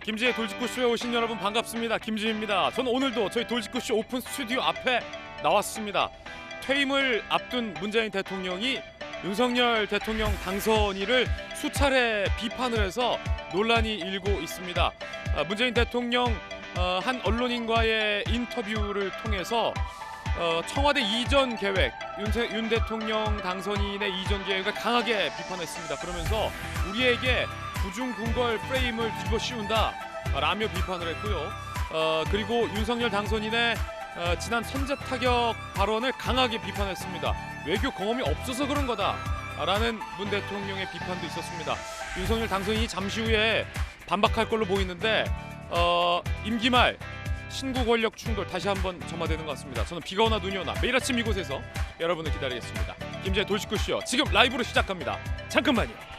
김지의 돌직구쇼에 오신 여러분 반갑습니다. 김지입니다. 저는 오늘도 저희 돌직구쇼 오픈 스튜디오 앞에 나왔습니다. 퇴임을 앞둔 문재인 대통령이 윤석열 대통령 당선인을 수차례 비판을 해서 논란이 일고 있습니다. 문재인 대통령 한 언론인과의 인터뷰를 통해서 청와대 이전 계획, 윤 대통령 당선인의 이전 계획을 강하게 비판했습니다. 그러면서 우리에게 부중궁궐 프레임을 뒤집어 씌운다 라며 비판을 했고요. 그리고 윤석열 당선인의 지난 선제 타격 발언을 강하게 비판했습니다. 외교 경험이 없어서 그런 거다 라는 문 대통령의 비판도 있었습니다. 윤석열 당선인이 잠시 후에 반박할 걸로 보이는데 임기 말 신구 권력 충돌 다시 한번 점화되는 것 같습니다. 저는 비가 오나 눈이 오나 매일 아침 이곳에서 여러분을 기다리겠습니다. 김지의 돌직구쇼 지금 라이브로 시작합니다. 잠깐만요.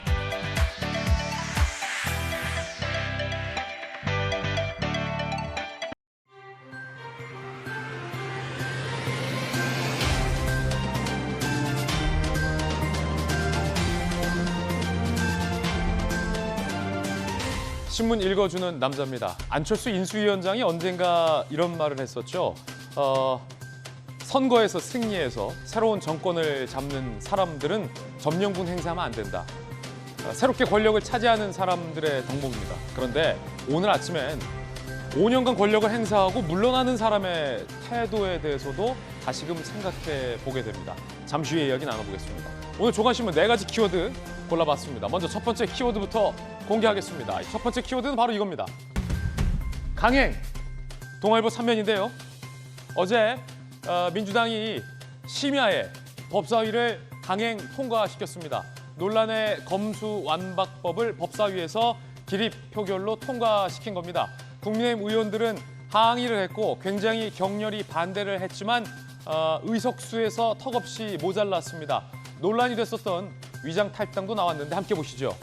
신문 읽어주는 남자입니다. 안철수 인수위원장이 언젠가 이런 말을 했었죠. 선거에서 승리해서 새로운 정권을 잡는 사람들은 점령군 행사하면 안 된다. 새롭게 권력을 차지하는 사람들의 덕목입니다. 그런데 오늘 아침엔 5년간 권력을 행사하고 물러나는 사람의 태도에 대해서도 다시금 생각해 보게 됩니다. 잠시 후에 이야기 나눠보겠습니다. 오늘 조간신문 4가지 키워드 골라봤습니다. 먼저 첫 번째 키워드부터 공개하겠습니다. 첫 번째 키워드는 바로 이겁니다. 강행, 동아일보 3면인데요. 어제 민주당이 심야에 법사위를 강행 통과시켰습니다. 논란의 검수완박법을 법사위에서 기립 표결로 통과시킨 겁니다. 국민의힘 의원들은 항의를 했고 굉장히 격렬히 반대를 했지만 의석수에서 턱없이 모자랐습니다. 논란이 됐었던 위장 탈당도 나왔는데 함께 보시죠.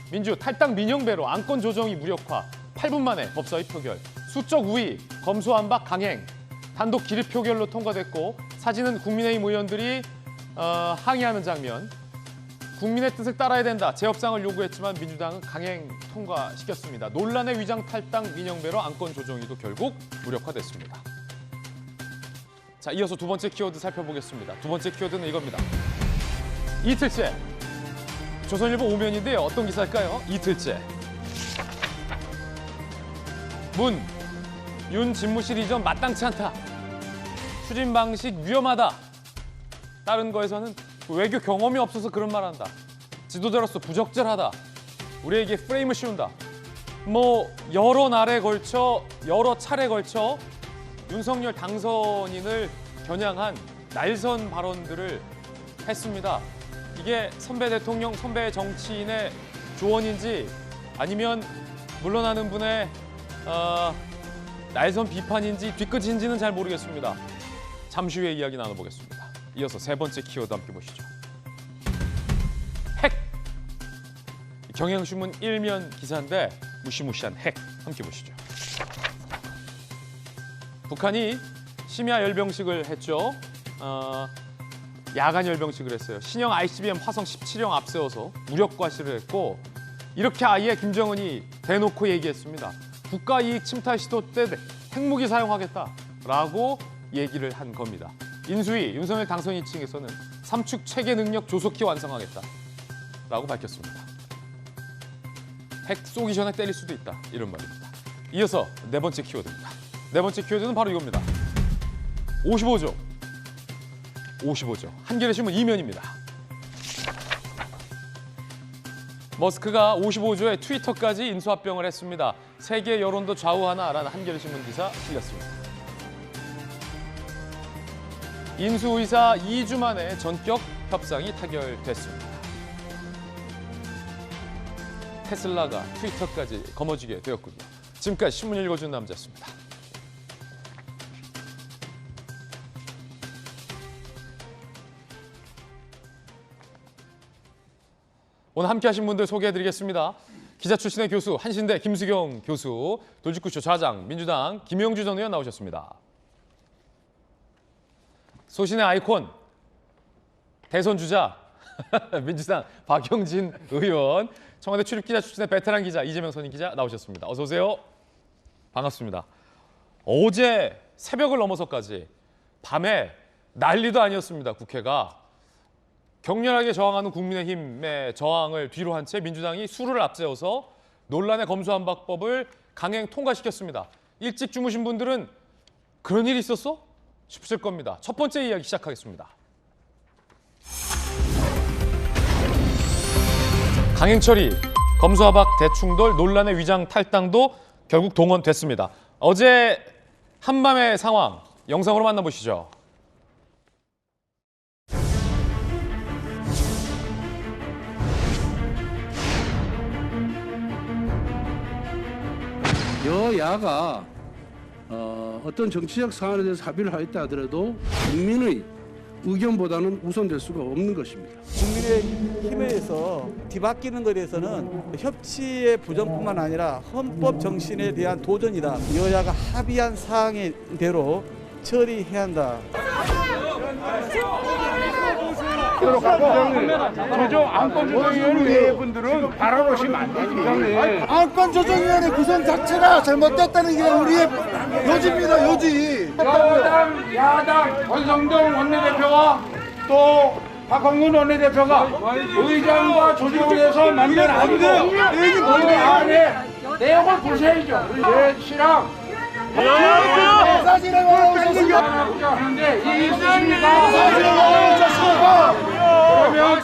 민주 탈당 민영배로 안건 조정이 무력화, 8분 만에 법사위 표결, 수적 우위, 검수완박 강행, 단독 기립 표결로 통과됐고 사진은 국민의힘 의원들이 항의하는 장면. 국민의 뜻을 따라야 된다, 재협상을 요구했지만 민주당은 강행 통과시켰습니다. 논란의 위장 탈당 민영배로 안건 조정위도 결국 무력화됐습니다. 자, 이어서 두 번째 키워드 살펴보겠습니다. 두 번째 키워드는 이겁니다. 이틀째. 조선일보 5면인데요. 어떤 기사일까요? 이틀째. 윤 집무실 이전 마땅치 않다. 추진 방식 위험하다. 다른 거에서는 외교 경험이 없어서 그런 말 한다. 지도자로서 부적절하다. 우리에게 프레임을 씌운다. 여러 차례 걸쳐 윤석열 당선인을 겨냥한 날선 발언들을 했습니다. 이게 선배 대통령, 선배 정치인의 조언인지 아니면 물러나는 분의 날선 비판인지 뒤끝인지는 잘 모르겠습니다. 잠시 후에 이야기 나눠보겠습니다. 이어서 세 번째 키워드 함께 보시죠. 핵! 경향신문 1면 기사인데 무시무시한 핵 함께 보시죠. 북한이 심야 열병식을 했죠. 야간 열병식을 했어요. 신형 ICBM 화성 17형 앞세워서 무력 과시를 했고 이렇게 아예 김정은이 대놓고 얘기했습니다. 국가이익 침탈 시도 때 핵무기 사용하겠다라고 얘기를 한 겁니다. 인수위, 윤석열 당선인 층에서는 삼축 체계 능력 조속히 완성하겠다라고 밝혔습니다. 핵 쏘기 전에 때릴 수도 있다, 이런 말입니다. 이어서 네 번째 키워드입니다. 네 번째 키워드는 바로 이겁니다. 55조. 한겨레 신문 2면입니다. 머스크가 55조의 트위터까지 인수합병을 했습니다. 세계 여론도 좌우하나라는 한겨레 신문 기사 실렸습니다. 인수 의사 2주 만에 전격 협상이 타결됐습니다. 테슬라가 트위터까지 거머쥐게 되었군요. 지금까지 신문 읽어준 남자였습니다. 오늘 함께하신 분들 소개해드리겠습니다. 기자 출신의 교수, 한신대 김수경 교수, 돌직구쇼 좌장, 민주당 김영주 전 의원 나오셨습니다. 소신의 아이콘, 대선 주자, 민주당 박영진 의원, 청와대 출입기자 출신의 베테랑 기자 이재명 선임 기자 나오셨습니다. 어서 오세요. 반갑습니다. 어제 새벽을 넘어서까지 밤에 난리도 아니었습니다. 국회가 격렬하게 저항하는 국민의힘의 저항을 뒤로 한 채 민주당이 수를 앞세워서 논란의 검수완박법을 강행 통과시켰습니다. 일찍 주무신 분들은 그런 일이 있었어? 싶으실 겁니다. 첫 번째 이야기 시작하겠습니다. 강행 처리, 검수완박 대충돌, 논란의 위장 탈당도 결국 동원됐습니다. 어제 한밤의 상황 영상으로 만나보시죠. 여야가 어떤 정치적 사안에 대해서 합의를 하였다 하더라도 국민의 의견보다는 우선될 수가 없는 것입니다. 국민의힘에서 뒤바뀌는 것에 대해서는 협치의 부정뿐만 아니라 헌법 정신에 대한 도전이다. 여야가 합의한 사항대로 처리해야 한다. 조정 안건조정위원회 분들은 바라보시면 안 되지. 안건조정위원회 구성 자체가 잘못됐다는 게 우리의 요지입니다. 요지. 여당, 야당, 권성동 원내대표와 또 박홍근 원내대표가 의장과 조정을 해서 만든 안고 그 안에 내용을 보셔야죠. 예, 시랑 사진을 올라오셨습니다. 하는데 이게 있으십니까? 그러면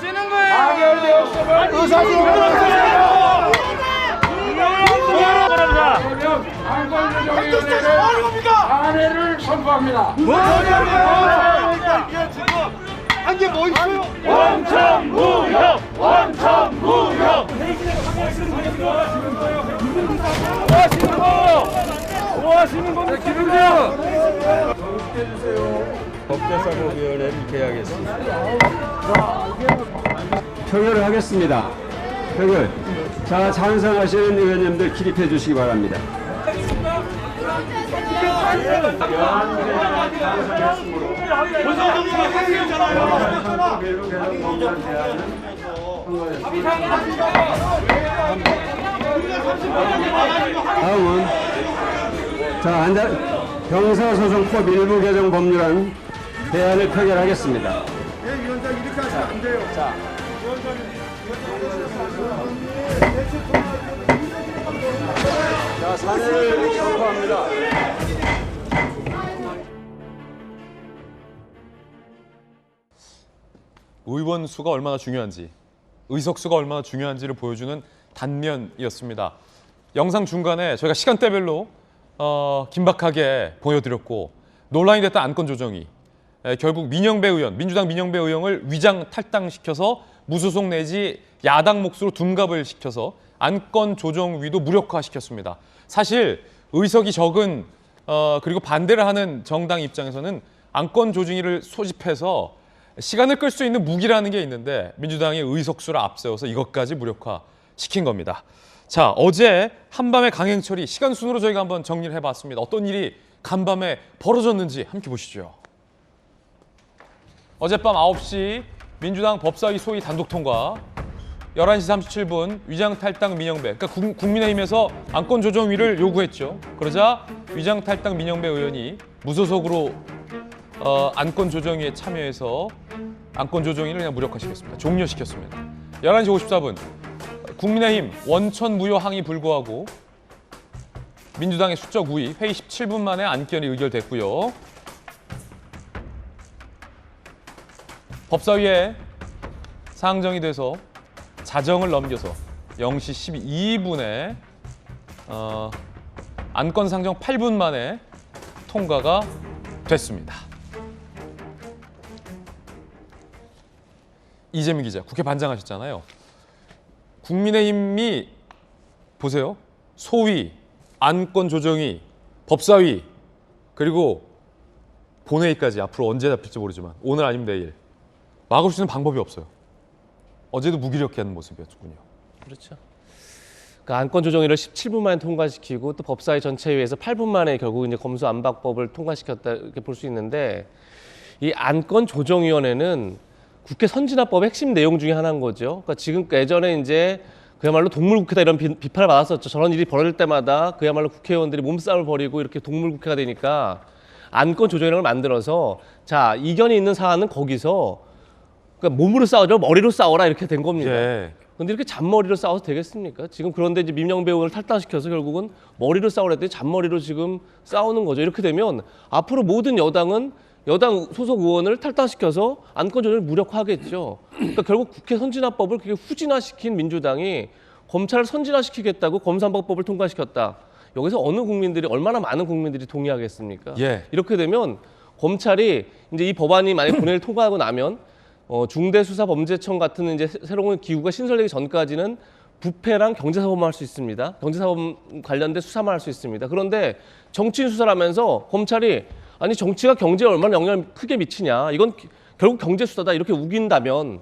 가결되었으면 의사진을 올라오셨습니다. 그러면 안건조정위원회를 안회를 선포합니다. 한게 뭐 있어요? 원천무효! 원천무효! 뭐 하시는 겁니까? 기름이요! 법제사법위원회를 개하겠습니다. 표결을 하겠습니다. 표결. 자, 찬성하시는 의원님들 기립해 주시기 바랍니다. 다음은 형사소송법 일부 개정 법률안 대안을 표결하겠습니다. 위원장 이렇게 하시면 안 돼요. 자, 사례를 선포합니다. 의원 수가 얼마나 중요한지, 의석수가 얼마나 중요한지를 보여주는 단면이었습니다. 영상 중간에 저희가 시간대별로 긴박하게 보여드렸고 논란이 됐던 안건조정위, 결국 민영배 의원, 민주당 민영배 의원을 위장 탈당시켜서 무소속 내지 야당 몫으로 둔갑을 시켜서 안건조정위도 무력화시켰습니다. 사실 의석이 적은 그리고 반대를 하는 정당 입장에서는 안건조정위를 소집해서 시간을 끌 수 있는 무기라는 게 있는데 민주당이 의석수를 앞세워서 이것까지 무력화시킨 겁니다. 자, 어제 한밤의 강행 처리 시간 순으로 저희가 한번 정리를 해봤습니다. 어떤 일이 간밤에 벌어졌는지 함께 보시죠. 어젯밤 9시 민주당 법사위 소위 단독 통과, 11시 37분 위장 탈당 민영배, 그러니까 국민의힘에서 안건조정위를 요구했죠. 그러자 위장 탈당 민영배 의원이 무소속으로 안건조정위에 참여해서 안건조정위를 그냥 무력화시켰습니다. 종료시켰습니다. 11시 54분 국민의힘 원천 무효 항의 불구하고 민주당의 수적 우위, 회의 17분 만에 안건이 의결됐고요. 법사위에 상정이 돼서 자정을 넘겨서 0시 12분에 안건 상정 8분 만에 통과가 됐습니다. 이재명 기자, 국회 반장하셨잖아요. 국민의힘이 보세요. 소위, 안건조정위, 법사위, 그리고 본회의까지 앞으로 언제 잡힐지 모르지만 오늘 아니면 내일 막을 수 있는 방법이 없어요. 어제도 무기력해하는 모습이었군요. 그렇죠. 그러니까 안건조정위를 17분 만에 통과시키고 또 법사위 전체회의에서 8분 만에 결국 이제 검수안박법을 통과시켰다 이렇게 볼 수 있는데, 이 안건조정위원회는 국회 선진화법의 핵심 내용 중에 하나인 거죠. 그러니까 지금 예전에 이제 그야말로 동물국회다 이런 비판을 받았었죠. 저런 일이 벌어질 때마다 그야말로 국회의원들이 몸싸움을 벌이고 이렇게 동물국회가 되니까 안건 조정위원회를 만들어서 자 이견이 있는 사안은 거기서 그러니까 몸으로 싸우죠. 머리로 싸워라 이렇게 된 겁니다. 예. 근데 이렇게 잔머리로 싸워서 되겠습니까? 지금 그런데 이제 민영배 의원을 탈당시켜서 결국은 머리로 싸우려 했더니 잔머리로 지금 싸우는 거죠. 이렇게 되면 앞으로 모든 여당은 여당 소속 의원을 탈당시켜서 안건 조정을 무력화하겠죠. 그러니까 결국 국회 선진화법을 그렇게 후진화시킨 민주당이 검찰을 선진화시키겠다고 검사안박법을 통과시켰다. 여기서 어느 국민들이 얼마나 많은 국민들이 동의하겠습니까? 예. 이렇게 되면 검찰이 이제 이 법안이 만약 본회의를 통과하고 나면 중대수사범죄청 같은 이제 새로운 기구가 신설되기 전까지는 부패랑 경제사범만 할 수 있습니다. 경제사범 관련된 수사만 할 수 있습니다. 그런데 정치인 수사를 하면서 검찰이 아니 정치가 경제에 얼마나 영향을 크게 미치냐. 이건 결국 경제 수사다. 이렇게 우긴다면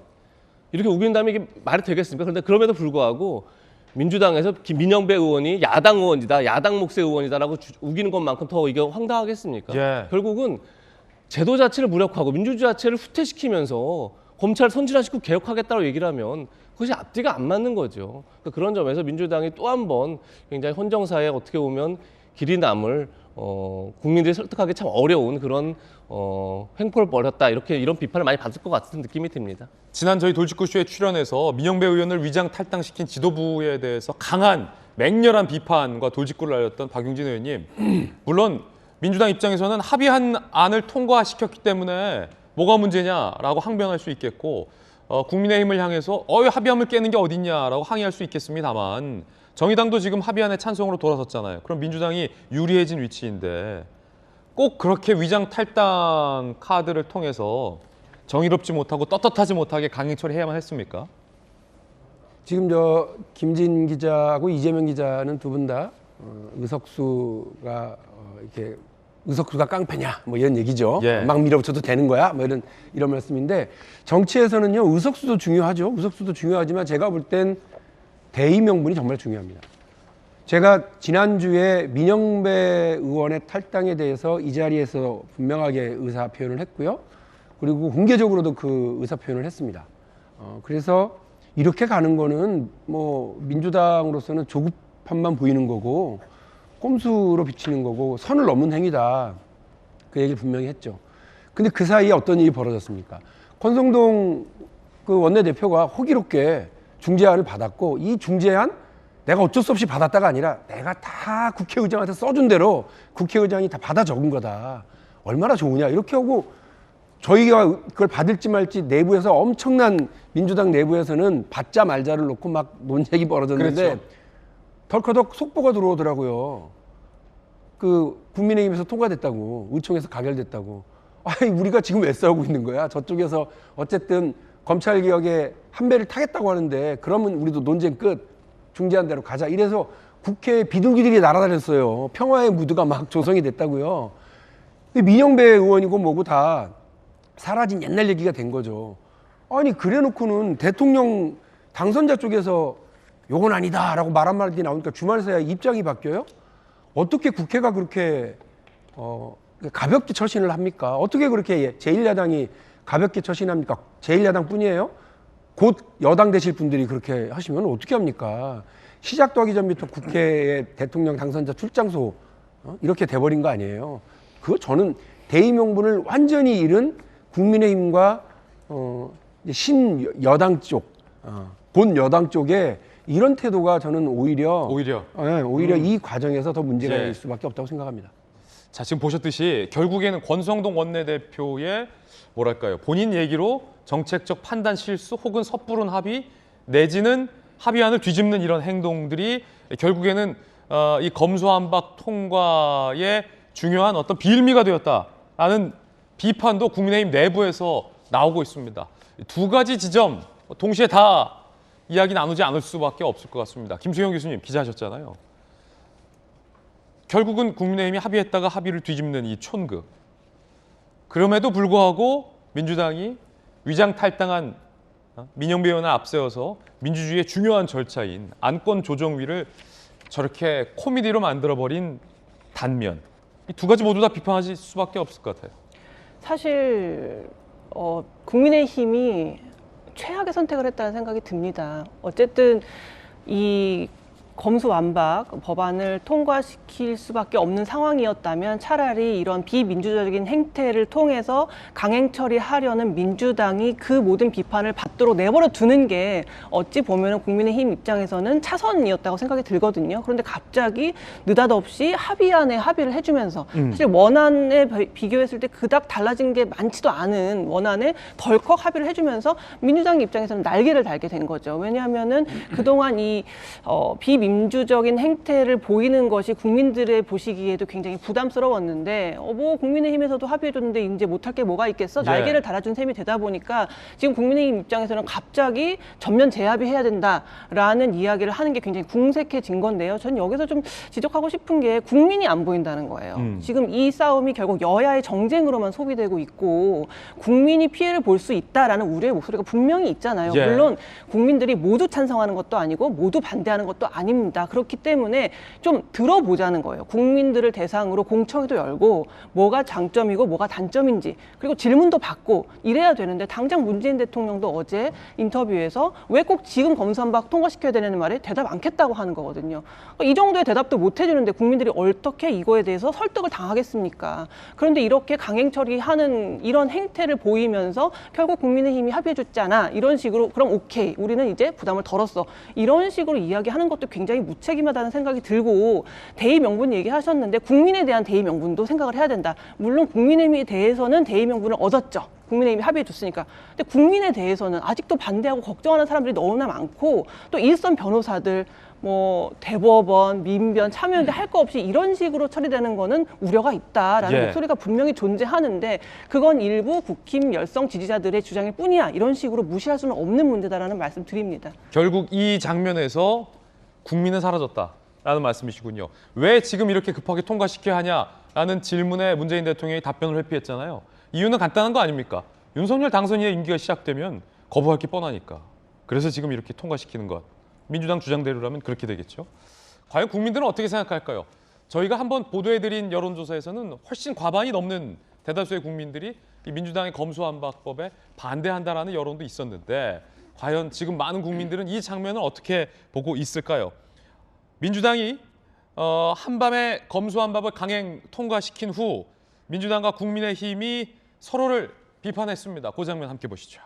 이게 말이 되겠습니까? 그런데 그럼에도 불구하고 민주당에서 민영배 의원이 야당 의원이다. 야당 몫의 의원이다라고 우기는 것만큼 더 이게 황당하겠습니까? 예. 결국은 제도 자체를 무력화하고 민주주의 자체를 후퇴시키면서 검찰 선진화시키고 개혁하겠다고 얘기를 하면 그것이 앞뒤가 안 맞는 거죠. 그러니까 그런 점에서 민주당이 또 한 번 굉장히 헌정사에 어떻게 보면 길이 남을 국민들이 설득하기 참 어려운 그런 횡포를 벌였다 이런 비판을 많이 받을 것 같은 느낌이 듭니다. 지난 저희 돌직구쇼에 출연해서 민영배 의원을 위장 탈당시킨 지도부에 대해서 강한 맹렬한 비판과 돌직구를 날렸던 박용진 의원님. 물론 민주당 입장에서는 합의한 안을 통과시켰기 때문에 뭐가 문제냐라고 항변할 수 있겠고 국민의힘을 향해서 합의안을 깨는 게 어딨냐라고 항의할 수 있겠습니다만 정의당도 지금 합의안에 찬성으로 돌아섰잖아요. 그럼 민주당이 유리해진 위치인데 꼭 그렇게 위장 탈당 카드를 통해서 정의롭지 못하고 떳떳하지 못하게 강행 처리해야만 했습니까? 지금 김진 기자하고 이재명 기자는 두 분 다 의석수가 이렇게 의석수가 깡패냐 뭐 이런 얘기죠. 예. 막 밀어붙여도 되는 거야 뭐 이런 말씀인데 정치에서는요 의석수도 중요하죠. 의석수도 중요하지만 제가 볼 땐 대의 명분이 정말 중요합니다. 제가 지난주에 민영배 의원의 탈당에 대해서 이 자리에서 분명하게 의사 표현을 했고요. 그리고 공개적으로도 그 의사 표현을 했습니다. 그래서 이렇게 가는 거는 뭐 민주당으로서는 조급함만 보이는 거고 꼼수로 비치는 거고 선을 넘는 행위다. 그 얘기를 분명히 했죠. 근데 그 사이에 어떤 일이 벌어졌습니까? 권성동 그 원내대표가 호기롭게 중재안을 받았고 이 중재안 내가 어쩔 수 없이 받았다가 아니라 내가 다 국회의장한테 써준 대로 국회의장이 다 받아 적은 거다. 얼마나 좋으냐. 이렇게 하고 저희가 그걸 받을지 말지 내부에서 엄청난 민주당 내부에서는 받자 말자를 놓고 막 논쟁이 벌어졌는데 그렇죠. 덜커덕 속보가 들어오더라고요. 그 국민의힘에서 통과됐다고, 의총에서 가결됐다고. 아니 우리가 지금 왜 싸우고 있는 거야? 저쪽에서 어쨌든 검찰개혁에 한 배를 타겠다고 하는데 그러면 우리도 논쟁 끝, 중재안 대로 가자. 이래서 국회에 비둘기들이 날아다녔어요. 평화의 무드가 막 조성이 됐다고요. 근데 민영배 의원이고 뭐고 다 사라진 옛날 얘기가 된 거죠. 아니 그래놓고는 대통령 당선자 쪽에서 요건 아니다라고 말 한마디 나오니까 주말새야 입장이 바뀌어요? 어떻게 국회가 그렇게 가볍게 처신을 합니까? 어떻게 그렇게 제1야당이 가볍게 처신합니까? 제1야당 뿐이에요? 곧 여당 되실 분들이 그렇게 하시면 어떻게 합니까? 시작도 하기 전부터 국회에 대통령 당선자 출장소 이렇게 돼버린 거 아니에요? 그거 저는 대의 명분을 완전히 잃은 국민의힘과 신여당 쪽, 본 여당 쪽에 이런 태도가 저는 오히려 이 과정에서 더 문제가 될 수밖에 없다고 생각합니다. 자, 지금 보셨듯이 결국에는 권성동 원내대표의 뭐랄까요, 본인 얘기로 정책적 판단 실수 혹은 섣부른 합의 내지는 합의안을 뒤집는 이런 행동들이 결국에는 이 검수안박 통과의 중요한 어떤 빌미가 되었다라는 비판도 국민의힘 내부에서 나오고 있습니다. 두 가지 지점 동시에 다 이야기 나누지 않을 수밖에 없을 것 같습니다. 김수영 교수님 기자하셨잖아요. 결국은 국민의힘이 합의했다가 합의를 뒤집는 이 촌극. 그럼에도 불구하고 민주당이 위장 탈당한 민영배 의원을 앞세워서 민주주의의 중요한 절차인 안건 조정위를 저렇게 코미디로 만들어버린 단면. 이 두 가지 모두 다 비판하실 수밖에 없을 것 같아요. 사실 국민의힘이 최악의 선택을 했다는 생각이 듭니다. 어쨌든 이 검수완박 법안을 통과시킬 수밖에 없는 상황이었다면 차라리 이런 비민주적인 행태를 통해서 강행 처리하려는 민주당이 그 모든 비판을 받도록 내버려 두는 게 어찌 보면 국민의힘 입장에서는 차선이었다고 생각이 들거든요. 그런데 갑자기 느닷없이 합의안에 합의를 해주면서 사실 원안에 비교했을 때 그닥 달라진 게 많지도 않은 원안에 덜컥 합의를 해주면서 민주당 입장에서는 날개를 달게 된 거죠. 왜냐하면은 그동안 이 비민주적인 행태를 보이는 것이 국민들의 보시기에도 굉장히 부담스러웠는데 뭐 국민의힘에서도 합의해줬는데 이제 못할 게 뭐가 있겠어? 날개를 달아준 셈이 되다 보니까 지금 국민의힘 입장에서는 갑자기 전면 재합의해야 된다라는 이야기를 하는 게 굉장히 궁색해진 건데요. 저는 여기서 좀 지적하고 싶은 게 국민이 안 보인다는 거예요. 지금 이 싸움이 결국 여야의 정쟁으로만 소비되고 있고 국민이 피해를 볼 수 있다라는 우려의 목소리가 분명히 있잖아요. 물론 국민들이 모두 찬성하는 것도 아니고 모두 반대하는 것도 아닙니다. 그렇기 때문에 좀 들어보자는 거예요. 국민들을 대상으로 공청회도 열고 뭐가 장점이고 뭐가 단점인지 그리고 질문도 받고 이래야 되는데 당장 문재인 대통령도 어제 인터뷰에서 왜 꼭 지금 검수완박 통과시켜야 되는 말에 대답 않겠다고 하는 거거든요. 이 정도의 대답도 못 해주는데 국민들이 어떻게 이거에 대해서 설득을 당하겠습니까? 그런데 이렇게 강행 처리하는 이런 행태를 보이면서 결국 국민의힘이 합의해줬잖아. 이런 식으로 그럼 오케이. 우리는 이제 부담을 덜었어. 이런 식으로 이야기하는 것도 굉장히 무책임하다는 생각이 들고 대의 명분 얘기하셨는데 국민에 대한 대의 명분도 생각을 해야 된다. 물론 국민의힘에 대해서는 대의 명분을 얻었죠. 국민의힘이 합의해 줬으니까. 근데 국민에 대해서는 아직도 반대하고 걱정하는 사람들이 너무나 많고 또 일선 변호사들 뭐 대법원, 민변, 참여연대 할 거 없이 이런 식으로 처리되는 거는 우려가 있다라는 목소리가 분명히 존재하는데 그건 일부 국힘 열성 지지자들의 주장일 뿐이야. 이런 식으로 무시할 수는 없는 문제다라는 말씀 드립니다. 결국 이 장면에서 국민은 사라졌다라는 말씀이시군요. 왜 지금 이렇게 급하게 통과시켜야 하냐라는 질문에 문재인 대통령이 답변을 회피했잖아요. 이유는 간단한 거 아닙니까? 윤석열 당선인의 임기가 시작되면 거부할 게 뻔하니까. 그래서 지금 이렇게 통과시키는 것. 민주당 주장대로라면 그렇게 되겠죠. 과연 국민들은 어떻게 생각할까요? 저희가 한번 보도해드린 여론조사에서는 훨씬 과반이 넘는 대다수의 국민들이 이 민주당의 검수완박법에 반대한다라는 여론도 있었는데 과연 지금 많은 국민들은 이 장면을 어떻게 보고 있을까요? 민주당이 한밤에 검수완박을 강행 통과시킨 후 민주당과 국민의힘이 서로를 비판했습니다. 그 장면 함께 보시죠.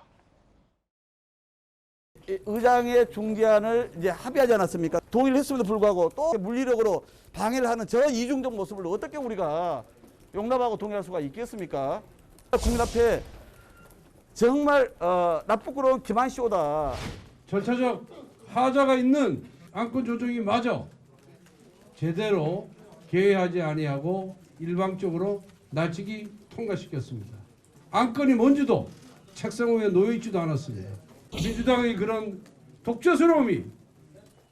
의장의 중재안을 이제 합의하지 않았습니까? 동의했음에도 불구하고 또 물리력으로 방해를 하는 저 이중적 모습을 어떻게 우리가 용납하고 동의할 수가 있겠습니까? 국민 앞에 정말 나쁘고로운 기만시오다. 절차적 하자가 있는 안건 조정이 마저 제대로 개의하지 아니하고 일방적으로 날치기 통과시켰습니다. 안건이 뭔지도 책상 위에 놓여 있지도 않았습니다. 민주당의 그런 독재스러움이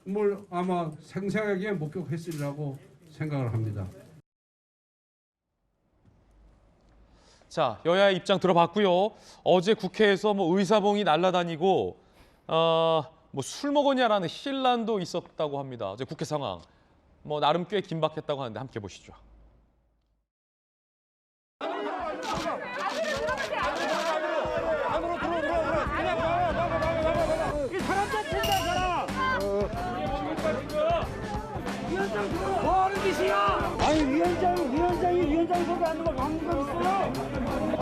뭘 아마 생생하게 목격했으리라고 생각을 합니다. 자, 여야의 입장 들어봤고요. 어제 국회에서 뭐 의사봉이 날아다니고 뭐 술 먹었냐라는 혼란도 있었다고 합니다. 어제 국회 상황 뭐 나름 꽤 긴박했다고 하는데 함께 보시죠. 위원장이 거기 앉는 거 방법 있어요?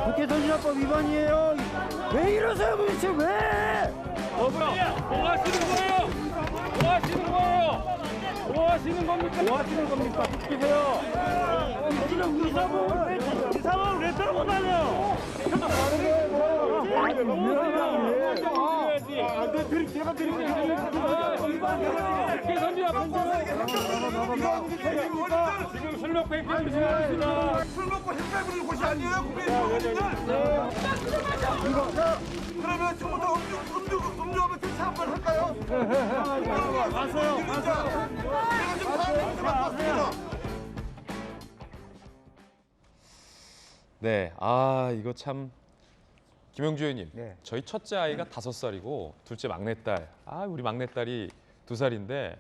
국회 선진화법 위반이에요. 왜 이러세요 도대체 왜? 뭐 하시는 거예요? 뭐 하시는 거예요? 뭐 하시는 겁니까? 뭐 하시는 겁니까? 비키세요. 지금 의사봉을 왜 들고 다녀? 제가 드리는 지금 술 먹고 행패를 하십니다. 술 먹고 행패 부리는 곳이 아니에요. 국회의원들. 그러면 처음부터 음주하면 대체 한번 할까요? 가세요. 제가 지금 다음에 맞습니다. 네, 이거 참 김영주 의원님, 저희 첫째 아이가 5살이고 둘째 막내딸, 우리 막내딸이 2살인데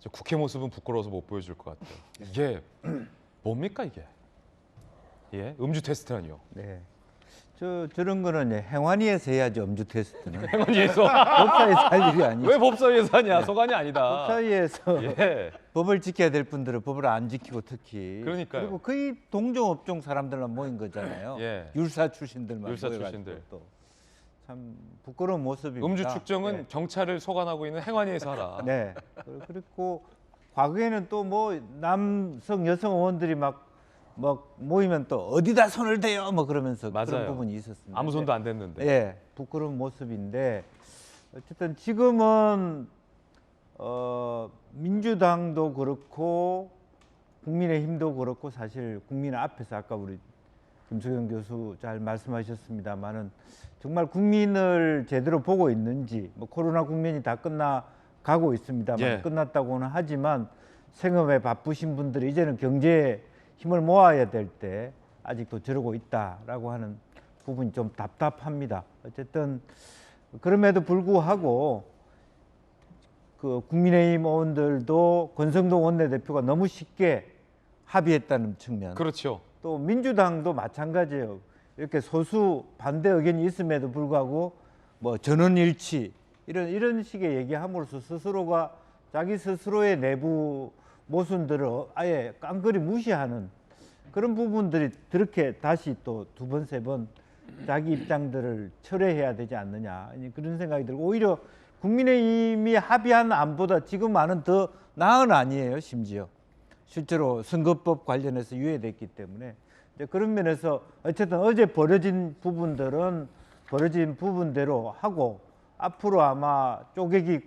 저 국회 모습은 부끄러워서 못 보여줄 것 같아요. 이게 뭡니까 이게? 예, 음주 테스트라니요. 네, 저런 거는 행안위에서 해야죠. 음주 테스트는. 행안위에서 법사위에서 할 일이 아니죠. 왜 법사위에서 하냐? 소관이 아니다. 법사위에서 예. 법을 지켜야 될 분들은 법을 안 지키고 특히. 그러니까요. 그리고 거의 동종업종 사람들만 모인 거잖아요. 예. 율사 출신들만 율사 모여가지고 출신들. 또. 참 부끄러운 모습입니다. 음주 측정은 네. 경찰을 소관하고 있는 행안위에서 하라. 네. 그리고 과거에는 또 뭐 남성 여성 의원들이 막 모이면 또 어디다 손을 대요 뭐 그러면서 맞아요. 그런 부분이 있었습니다. 아무 손도 안 댔는데. 예, 부끄러운 모습인데 어쨌든 지금은 민주당도 그렇고 국민의힘도 그렇고 사실 국민 앞에서 아까 우리 김수경 교수 잘 말씀하셨습니다만은 정말 국민을 제대로 보고 있는지 뭐 코로나 국면이 다 끝나가고 있습니다만 예. 끝났다고는 하지만 생업에 바쁘신 분들이 이제는 경제에 힘을 모아야 될 때 아직도 저러고 있다라고 하는 부분이 좀 답답합니다. 어쨌든 그럼에도 불구하고 그 국민의힘 의원들도 권성동 원내대표가 너무 쉽게 합의했다는 측면. 그렇죠. 또 민주당도 마찬가지예요. 이렇게 소수 반대 의견이 있음에도 불구하고 뭐 전원일치 이런 식의 얘기함으로써 스스로가 자기 스스로의 내부 모순들을 아예 깡그리 무시하는 그런 부분들이 그렇게 다시 또 두 번, 세 번 자기 입장들을 철회해야 되지 않느냐 그런 생각이 들고 오히려 국민의힘이 합의한 안보다 지금 안은 더 나은 아니에요. 심지어 실제로 선거법 관련해서 유예됐기 때문에 이제 그런 면에서 어쨌든 어제 벌어진 부분들은 벌어진 부분대로 하고 앞으로 아마 쪼개기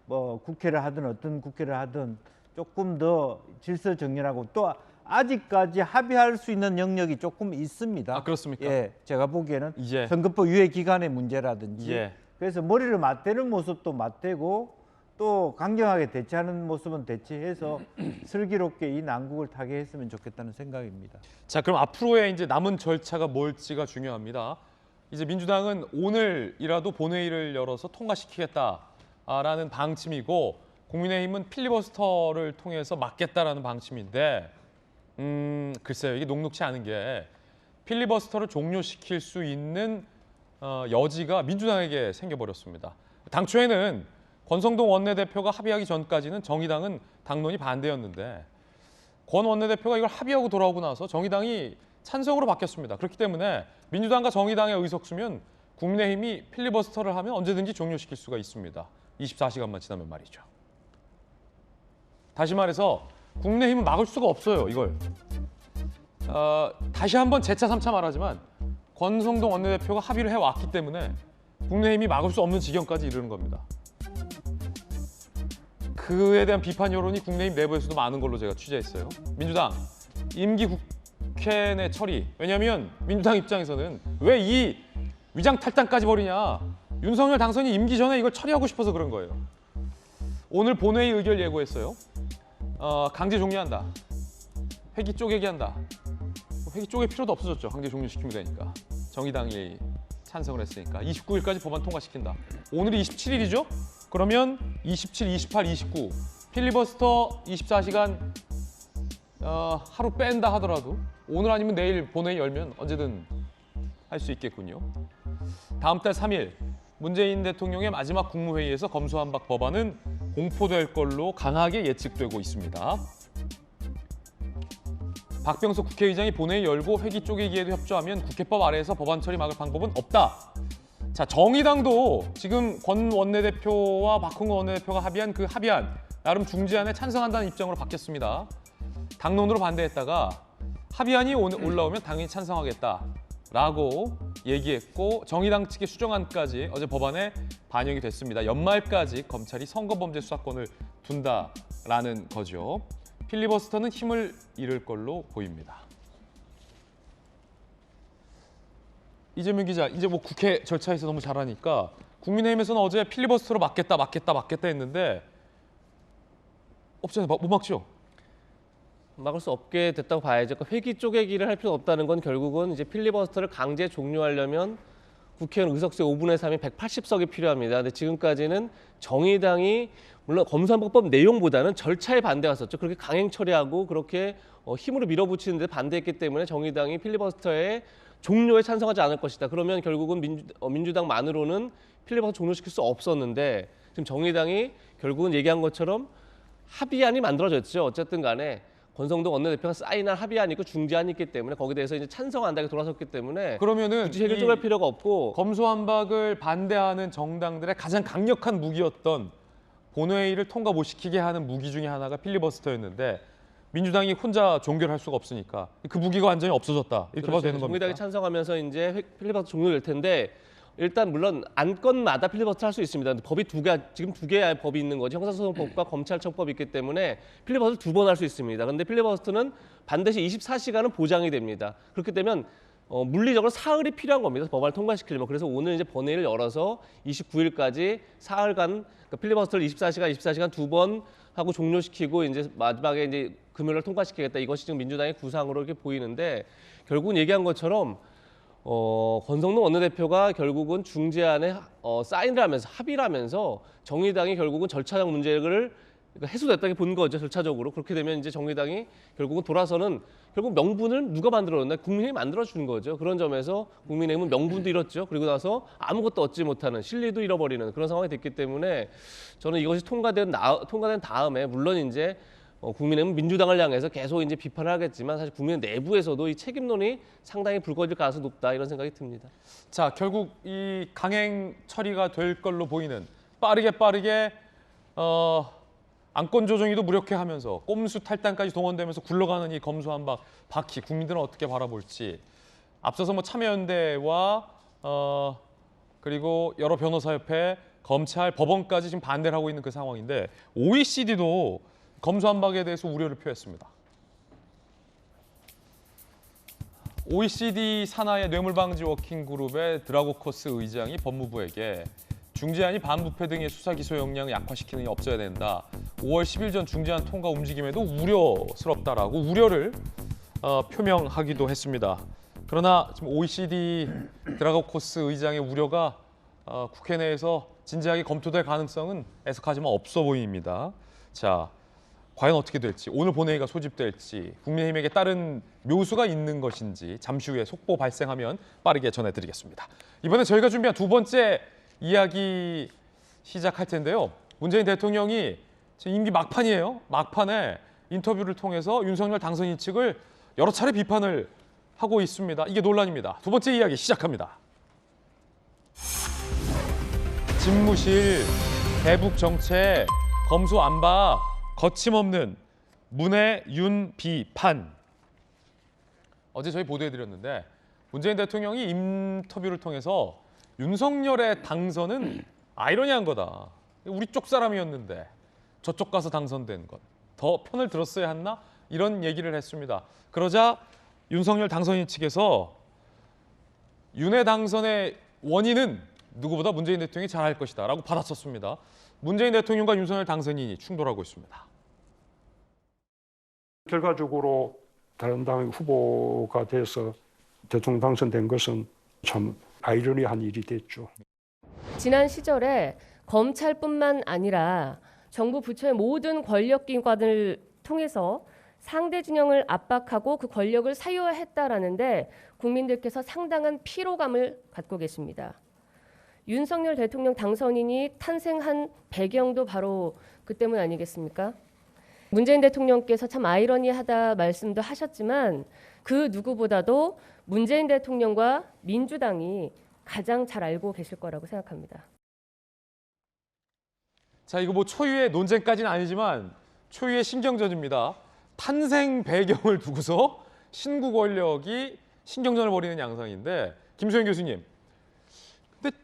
뭐 국회를 하든 어떤 국회를 하든 조금 더 질서 정연하고 또 아직까지 합의할 수 있는 영역이 조금 있습니다. 아, 그렇습니까? 예, 제가 보기에는 이제. 선거법 유예 기간의 문제라든지 예. 그래서 머리를 맞대는 모습도 맞대고 또 강경하게 대처하는 모습은 대처해서 슬기롭게 이 난국을 타게 했으면 좋겠다는 생각입니다. 자, 그럼 앞으로의 이제 남은 절차가 뭘지가 중요합니다. 이제 민주당은 오늘이라도 본회의를 열어서 통과시키겠다라는 방침이고 국민의힘은 필리버스터를 통해서 막겠다라는 방침인데 글쎄요. 이게 녹록치 않은 게 필리버스터를 종료시킬 수 있는 여지가 민주당에게 생겨버렸습니다. 당초에는 권성동 원내대표가 합의하기 전까지는 정의당은 당론이 반대였는데 권 원내대표가 이걸 합의하고 돌아오고 나서 정의당이 찬성으로 바뀌었습니다. 그렇기 때문에 민주당과 정의당의 의석수면 국민의힘이 필리버스터를 하면 언제든지 종료시킬 수가 있습니다. 24시간만 지나면 말이죠. 다시 말해서 국민의힘은 막을 수가 없어요. 이걸. 다시 한번 재차 3차 말하지만 권성동 원내대표가 합의를 해왔기 때문에 국민의힘이 막을 수 없는 지경까지 이르는 겁니다. 그에 대한 비판 여론이 국민의힘 내부에서도 많은 걸로 제가 취재했어요. 민주당 임기 국회 내 처리. 왜냐하면 민주당 입장에서는 왜 이 위장탈당까지 벌이냐. 윤석열 당선이 임기 전에 이걸 처리하고 싶어서 그런 거예요. 오늘 본회의 의결 예고했어요. 강제 종료한다. 회기 쪼개기 한다. 회기 쪼갤 필요도 없어졌죠. 강제 종료시키면 되니까. 정의당이 찬성을 했으니까. 29일까지 법안 통과시킨다. 오늘이 27일이죠? 그러면 27, 28, 29 필리버스터 24시간 하루 뺀다 하더라도 오늘 아니면 내일 본회의 열면 언제든 할 수 있겠군요. 다음 달 3일 문재인 대통령의 마지막 국무회의에서 검수완박 법안은 공포될 걸로 강하게 예측되고 있습니다. 박병석 국회의장이 본회의 열고 회기 쪼개기에도 협조하면 국회법 아래에서 법안 처리 막을 방법은 없다. 자, 정의당도 지금 권 원내대표와 박홍근 원내대표가 합의한 그 합의안 나름 중재안에 찬성한다는 입장으로 바뀌었습니다. 당론으로 반대했다가 합의안이 올라오면 당연히 찬성하겠다라고 얘기했고 정의당 측의 수정안까지 어제 법안에 반영이 됐습니다. 연말까지 검찰이 선거범죄 수사권을 둔다라는 거죠. 필리버스터는 힘을 잃을 걸로 보입니다. 이재명 기자, 이제 뭐 국회 절차에서 너무 잘하니까 국민의힘에서는 어제 필리버스터로 막겠다 했는데 없잖아요. 못 막죠? 막을 수 없게 됐다고 봐야죠. 그러니까 회기 쪼개기를 할 필요는 없다는 건 결국은 이제 필리버스터를 강제 종료하려면 국회의원 의석수의 5분의 3이 180석이 필요합니다. 근데 지금까지는 정의당이 물론 검수완박법 내용보다는 절차에 반대했었죠. 그렇게 강행 처리하고 그렇게 힘으로 밀어붙이는 데 반대했기 때문에 정의당이 필리버스터에 종료에 찬성하지 않을 것이다. 그러면 결국은 민주당만으로는 필리버스터 종료시킬 수 없었는데 지금 정의당이 결국은 얘기한 것처럼 합의안이 만들어졌죠. 어쨌든 간에 권성동 원내대표가 사인한 합의안이 있고 중재안이 있기 때문에 거기에 대해서 이제 찬성한다고 돌아섰기 때문에 그러면은 굳이 해결할 필요가 없고 검수완박을 반대하는 정당들의 가장 강력한 무기였던 본회의를 통과 못 시키게 하는 무기 중에 하나가 필리버스터였는데 민주당이 혼자 종결할 수가 없으니까 그 무기가 완전히 없어졌다. 이렇게 봐도 되는 겁니까? 정의당이 찬성하면서 이제 필리버스터 종료될 텐데 일단 물론 안건마다 필리버스터 할 수 있습니다. 근데 법이 지금 두 개의 법이 있는 거지. 형사소송법과 검찰청법이 있기 때문에 필리버스터 2번 할 수 있습니다. 그런데 필리버스터는 반드시 24시간은 보장이 됩니다. 그렇게 되면 물리적으로 사흘이 필요한 겁니다. 법안을 통과시키려면. 그래서 오늘 이제 본회의를 열어서 29일까지 사흘간 그러니까 필리버스터를 24시간 2번 하고 종료시키고 이제 마지막에 이제 금요일을 통과시키겠다. 이것이 지금 민주당의 구상으로 이렇게 보이는데 결국은 얘기한 것처럼 권성동 원내대표가 결국은 중재안에 사인을 하면서 합의를 하면서 정의당이 결국은 절차적 문제를 해소됐다고 본 거죠. 절차적으로. 그렇게 되면 이제 정의당이 결국은 돌아서는 결국 명분을 누가 만들어줬나? 국민이 만들어준 거죠. 그런 점에서 국민의힘은 명분도 잃었죠. 그리고 나서 아무것도 얻지 못하는 실리도 잃어버리는 그런 상황이 됐기 때문에 저는 이것이 통과된 다음에 물론 이제 국민의힘은 민주당을 향해서 계속 이제 비판을 하겠지만 사실 국민 내부에서도 이 책임론이 상당히 불거질 가능성이 높다 이런 생각이 듭니다. 자, 결국 이 강행 처리가 될 걸로 보이는 빠르게 안건 조정위도 무력해 하면서 꼼수 탈당까지 동원되면서 굴러가는 이 검수완박 바퀴 국민들은 어떻게 바라볼지 앞서서 뭐 참여연대와 그리고 여러 변호사협회, 검찰, 법원까지 지금 반대를 하고 있는 그 상황인데 OECD도 검수완박에 대해서 우려를 표했습니다. OECD 산하의 뇌물방지 워킹그룹의 드라고코스 의장이 법무부에게 중재안이 반부패 등의 수사 기소 역량을 약화시키는 게 없어야 된다. 5월 10일 전 중재안 통과 움직임에도 우려스럽다라고 우려를 표명하기도 했습니다. 그러나 지금 OECD 드라고코스 의장의 우려가 국회 내에서 진지하게 검토될 가능성은 애석하지만 없어 보입니다. 자, 과연 어떻게 될지, 오늘 본회의가 소집될지, 국민의힘에게 다른 묘수가 있는 것인지 잠시 후에 속보 발생하면 빠르게 전해드리겠습니다. 이번에 저희가 준비한 두 번째 이야기 시작할 텐데요. 문재인 대통령이 임기 막판이에요. 막판에 인터뷰를 통해서 윤석열 당선인 측을 여러 차례 비판을 하고 있습니다. 이게 논란입니다. 두 번째 이야기 시작합니다. 집무실, 대북 정책, 검수완박, 거침없는 문의 윤 비판. 어제 저희 보도해드렸는데 문재인 대통령이 인터뷰를 통해서 윤석열의 당선은 아이러니한 거다. 우리 쪽 사람이었는데 저쪽 가서 당선된 것. 더 편을 들었어야 했나? 이런 얘기를 했습니다. 그러자 윤석열 당선인 측에서 윤의 당선의 원인은 누구보다 문재인 대통령이 잘할 것이다 라고 받아쳤습니다. 문재인 대통령과 윤석열 당선인이 충돌하고 있습니다. 결과적으로 다른 당 후보가 돼서 대통령 당선된 것은 참 아이러니한 일이 됐죠. 지난 시절에 검찰뿐만 아니라 정부 부처의 모든 권력기관을 통해서 상대 진영을 압박하고 그 권력을 사유화했다라는데 국민들께서 상당한 피로감을 갖고 계십니다. 윤석열 대통령 당선인이 탄생한 배경도 바로 그 때문 아니겠습니까? 문재인 대통령께서 참 아이러니하다 말씀도 하셨지만 그 누구보다도 문재인 대통령과 민주당이 가장 잘 알고 계실 거라고 생각합니다. 자, 이거 뭐 초유의 논쟁까지는 아니지만 초유의 신경전입니다. 탄생 배경을 두고서 신구 권력이 신경전을 벌이는 양상인데 김소영 교수님, 근데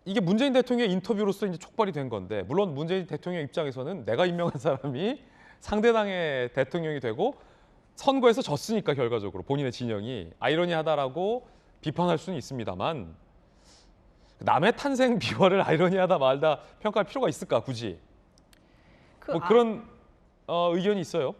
이게 문재인 대통령의 인터뷰로서 이제 촉발이 된 건데 물론 문재인 대통령 입장에서는 내가 임명한 사람이 상대당의 대통령이 되고 선거에서 졌으니까 결과적으로 본인의 진영이 아이러니하다라고 비판할 수는 있습니다만 남의 탄생 비화를 아이러니하다 말다 평가할 필요가 있을까 굳이? 그런 의견이 있어요.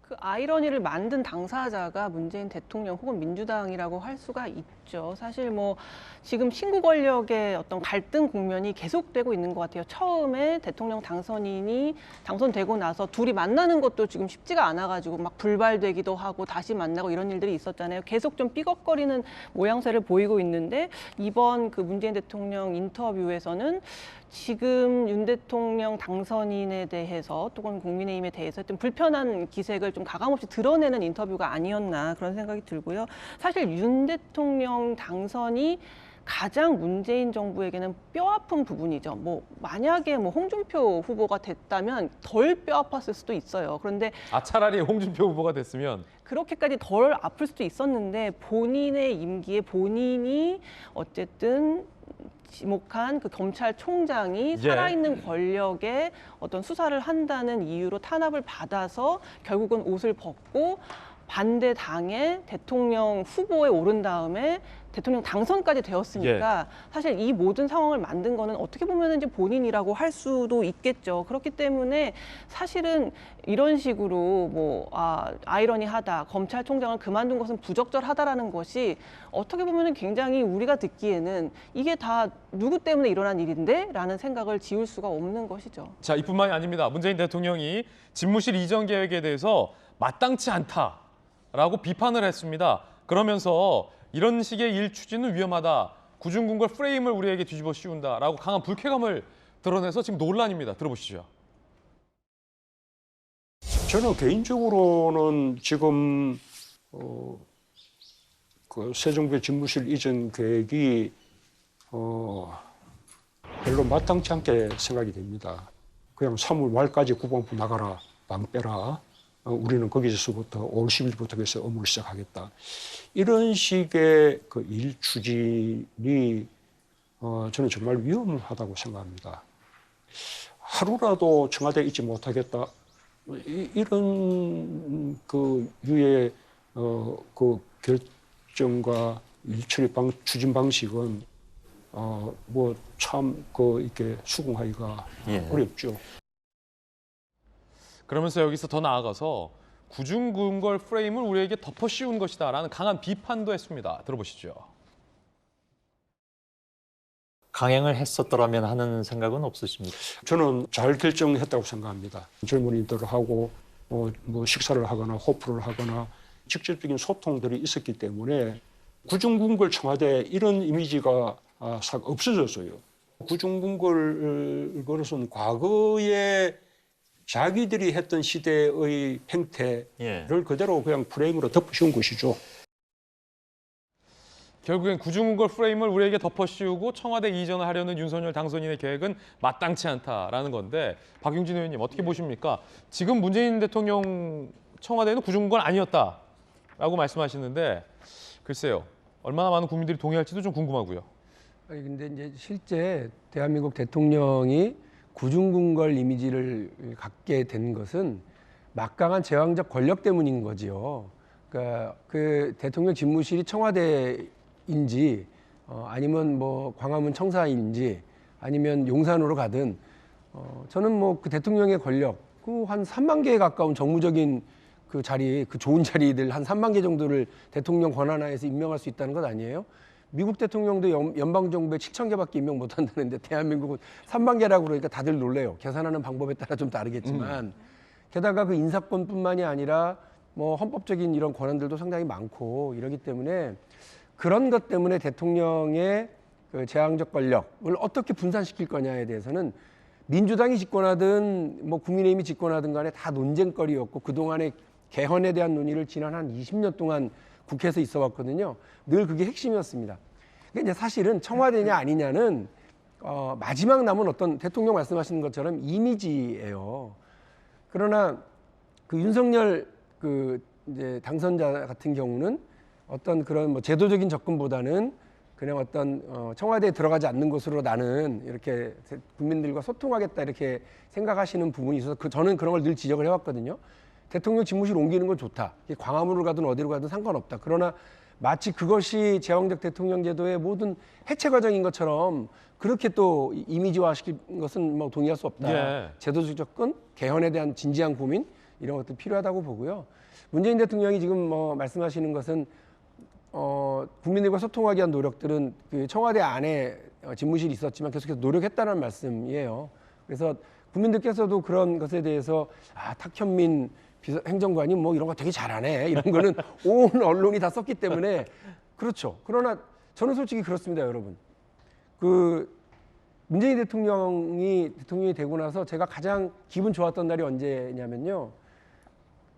그 아이러니를 만든 당사자가 문재인 대통령 혹은 민주당이라고 할 수가 있죠. 사실 뭐 지금 신구 권력의 어떤 갈등 국면이 계속되고 있는 것 같아요. 처음에 대통령 당선인이 당선되고 나서 둘이 만나는 것도 지금 쉽지가 않아가지고 막 불발되기도 하고 다시 만나고 이런 일들이 있었잖아요. 계속 좀 삐걱거리는 모양새를 보이고 있는데 이번 그 문재인 대통령 인터뷰에서는 지금 윤 대통령 당선인에 대해서 또는 국민의힘에 대해서 좀 불편한 기색을 좀 가감없이 드러내는 인터뷰가 아니었나 그런 생각이 들고요. 사실 윤 대통령 당선이 가장 문재인 정부에게는 뼈아픈 부분이죠. 뭐 만약에 뭐 홍준표 후보가 됐다면 덜 뼈아팠을 수도 있어요. 그런데 차라리 홍준표 후보가 됐으면 그렇게까지 덜 아플 수도 있었는데 본인의 임기에 본인이 어쨌든 지목한 그 검찰총장이 살아있는 권력에 어떤 수사를 한다는 이유로 탄압을 받아서 결국은 옷을 벗고 반대 당의 대통령 후보에 오른 다음에 대통령 당선까지 되었으니까 사실 이 모든 상황을 만든 거는 어떻게 보면 이제 본인이라고 할 수도 있겠죠. 그렇기 때문에 사실은 이런 식으로 뭐 아이러니하다, 검찰총장을 그만둔 것은 부적절하다라는 것이 어떻게 보면 굉장히 우리가 듣기에는 이게 다 누구 때문에 일어난 일인데? 라는 생각을 지울 수가 없는 것이죠. 자, 이뿐만이 아닙니다. 문재인 대통령이 집무실 이전 계획에 대해서 마땅치 않다라고 비판을 했습니다. 그러면서 이런 식의 일 추진은 위험하다. 구중궁궐 프레임을 우리에게 뒤집어 씌운다라고 강한 불쾌감을 드러내서 지금 논란입니다. 들어보시죠. 저는 개인적으로는 지금 그 새 정부의 집무실 이전 계획이 별로 마땅치 않게 생각이 됩니다. 그냥 3월 말까지 국방부 나가라, 방 빼라. 우리는 거기서부터 5월 10일부터 해서 업무를 시작하겠다. 이런 식의 그 일 추진이 저는 정말 위험하다고 생각합니다. 하루라도 청와대에 있지 못하겠다. 이런 그 유의 그 결정과 일처리 추진 방식은 뭐 참 그 이렇게 수긍하기가 어렵죠. 그러면서 여기서 더 나아가서 구중궁궐 프레임을 우리에게 덮어 씌운 것이다라는 강한 비판도 했습니다. 들어보시죠. 강행을 했었더라면 하는 생각은 없으십니까? 저는 잘 결정했다고 생각합니다. 젊은이들하고 뭐 식사를 하거나 호프를 하거나 직접적인 소통들이 있었기 때문에 구중궁궐 청와대 이런 이미지가 없어졌어요. 구중궁궐 그것은 과거에 자기들이 했던 시대의 행태를 그대로 그냥 프레임으로 덮어씌운 것이죠. 결국엔 구중궁궐 프레임을 우리에게 덮어 씌우고 청와대 이전을 하려는 윤석열 당선인의 계획은 마땅치 않다라는 건데 박용진 의원님 어떻게 보십니까? 지금 문재인 대통령 청와대는 구중궁궐 아니었다라고 말씀하시는데 글쎄요. 얼마나 많은 국민들이 동의할지도 좀 궁금하고요. 아니 근데 이제 실제 대한민국 대통령이 구중궁궐 이미지를 갖게 된 것은 막강한 제왕적 권력 때문인 거지요. 그러니까 그 대통령 집무실이 청와대인지 아니면 뭐 광화문 청사인지 아니면 용산으로 가든 저는 뭐 그 대통령의 권력 그 한 3만 개에 가까운 정무적인 그 자리, 그 좋은 자리들 한 3만 개 정도를 대통령 권한하에서 임명할 수 있다는 것 아니에요? 미국 대통령도 연방정부에 7천 개밖에 임명 못한다는데 대한민국은 3만 개라고 그러니까 다들 놀래요. 계산하는 방법에 따라 좀 다르겠지만 게다가 그 인사권뿐만이 아니라 뭐 헌법적인 이런 권한들도 상당히 많고 이러기 때문에 그런 것 때문에 대통령의 그 제왕적 권력을 어떻게 분산시킬 거냐에 대해서는 민주당이 집권하든 뭐 국민의힘이 집권하든 간에 다 논쟁거리였고 그동안의 개헌에 대한 논의를 지난 한 20년 동안 국회에서 있어 왔거든요. 늘 그게 핵심이었습니다. 그러니까 이제 사실은 청와대냐 아니냐는 마지막 남은 어떤 대통령 말씀하시는 것처럼 이미지예요. 그러나 그 윤석열 그 이제 당선자 같은 경우는 어떤 그런 뭐 제도적인 접근보다는 그냥 어떤 청와대에 들어가지 않는 것으로 나는 이렇게 국민들과 소통하겠다 이렇게 생각하시는 부분이 있어서 저는 그런 걸 늘 지적을 해왔거든요. 대통령 집무실 옮기는 건 좋다. 광화문으로 가든 어디로 가든 상관없다. 그러나 마치 그것이 제왕적 대통령 제도의 모든 해체 과정인 것처럼 그렇게 또 이미지화시킨 것은 뭐 동의할 수 없다. 제도적 접근, 개헌에 대한 진지한 고민 이런 것도 필요하다고 보고요. 문재인 대통령이 지금 뭐 말씀하시는 것은 국민들과 소통하기 위한 노력들은 그 청와대 안에 집무실이 있었지만 계속해서 노력했다는 말씀이에요. 그래서 국민들께서도 그런 것에 대해서 탁현민 행정관이 뭐 이런 거 되게 잘하네 이런 거는 온 언론이 다 썼기 때문에 그렇죠. 그러나 저는 솔직히 그렇습니다, 여러분. 그 문재인 대통령이 되고 나서 제가 가장 기분 좋았던 날이 언제냐면요.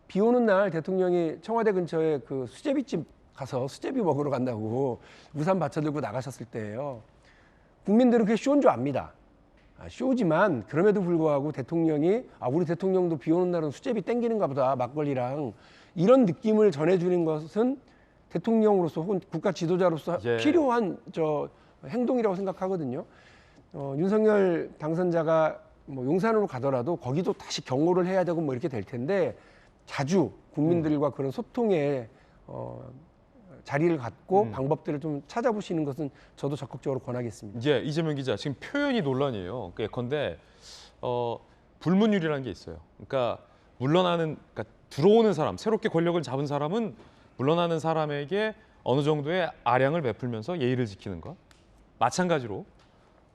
비 오는 날 대통령이 청와대 근처에 그 수제비집 가서 수제비 먹으러 간다고 우산 받쳐들고 나가셨을 때예요. 국민들은 그게 쇼인 줄 압니다. 쇼지만 그럼에도 불구하고 대통령이 우리 대통령도 비 오는 날은 수제비 땡기는가 보다 막걸리랑 이런 느낌을 전해주는 것은 대통령으로서 혹은 국가 지도자로서 필요한 행동이라고 생각하거든요. 윤석열 당선자가 뭐 용산으로 가더라도 거기도 다시 경호를 해야 되고 뭐 이렇게 될 텐데 자주 국민들과 그런 소통에 자리를 갖고 방법들을 좀 찾아보시는 것은 저도 적극적으로 권하겠습니다. 이재명 기자, 지금 표현이 논란이에요. 예컨대 불문율이라는 게 있어요. 그러니까 그러니까 들어오는 사람, 새롭게 권력을 잡은 사람은 물러나는 사람에게 어느 정도의 아량을 베풀면서 예의를 지키는 것. 마찬가지로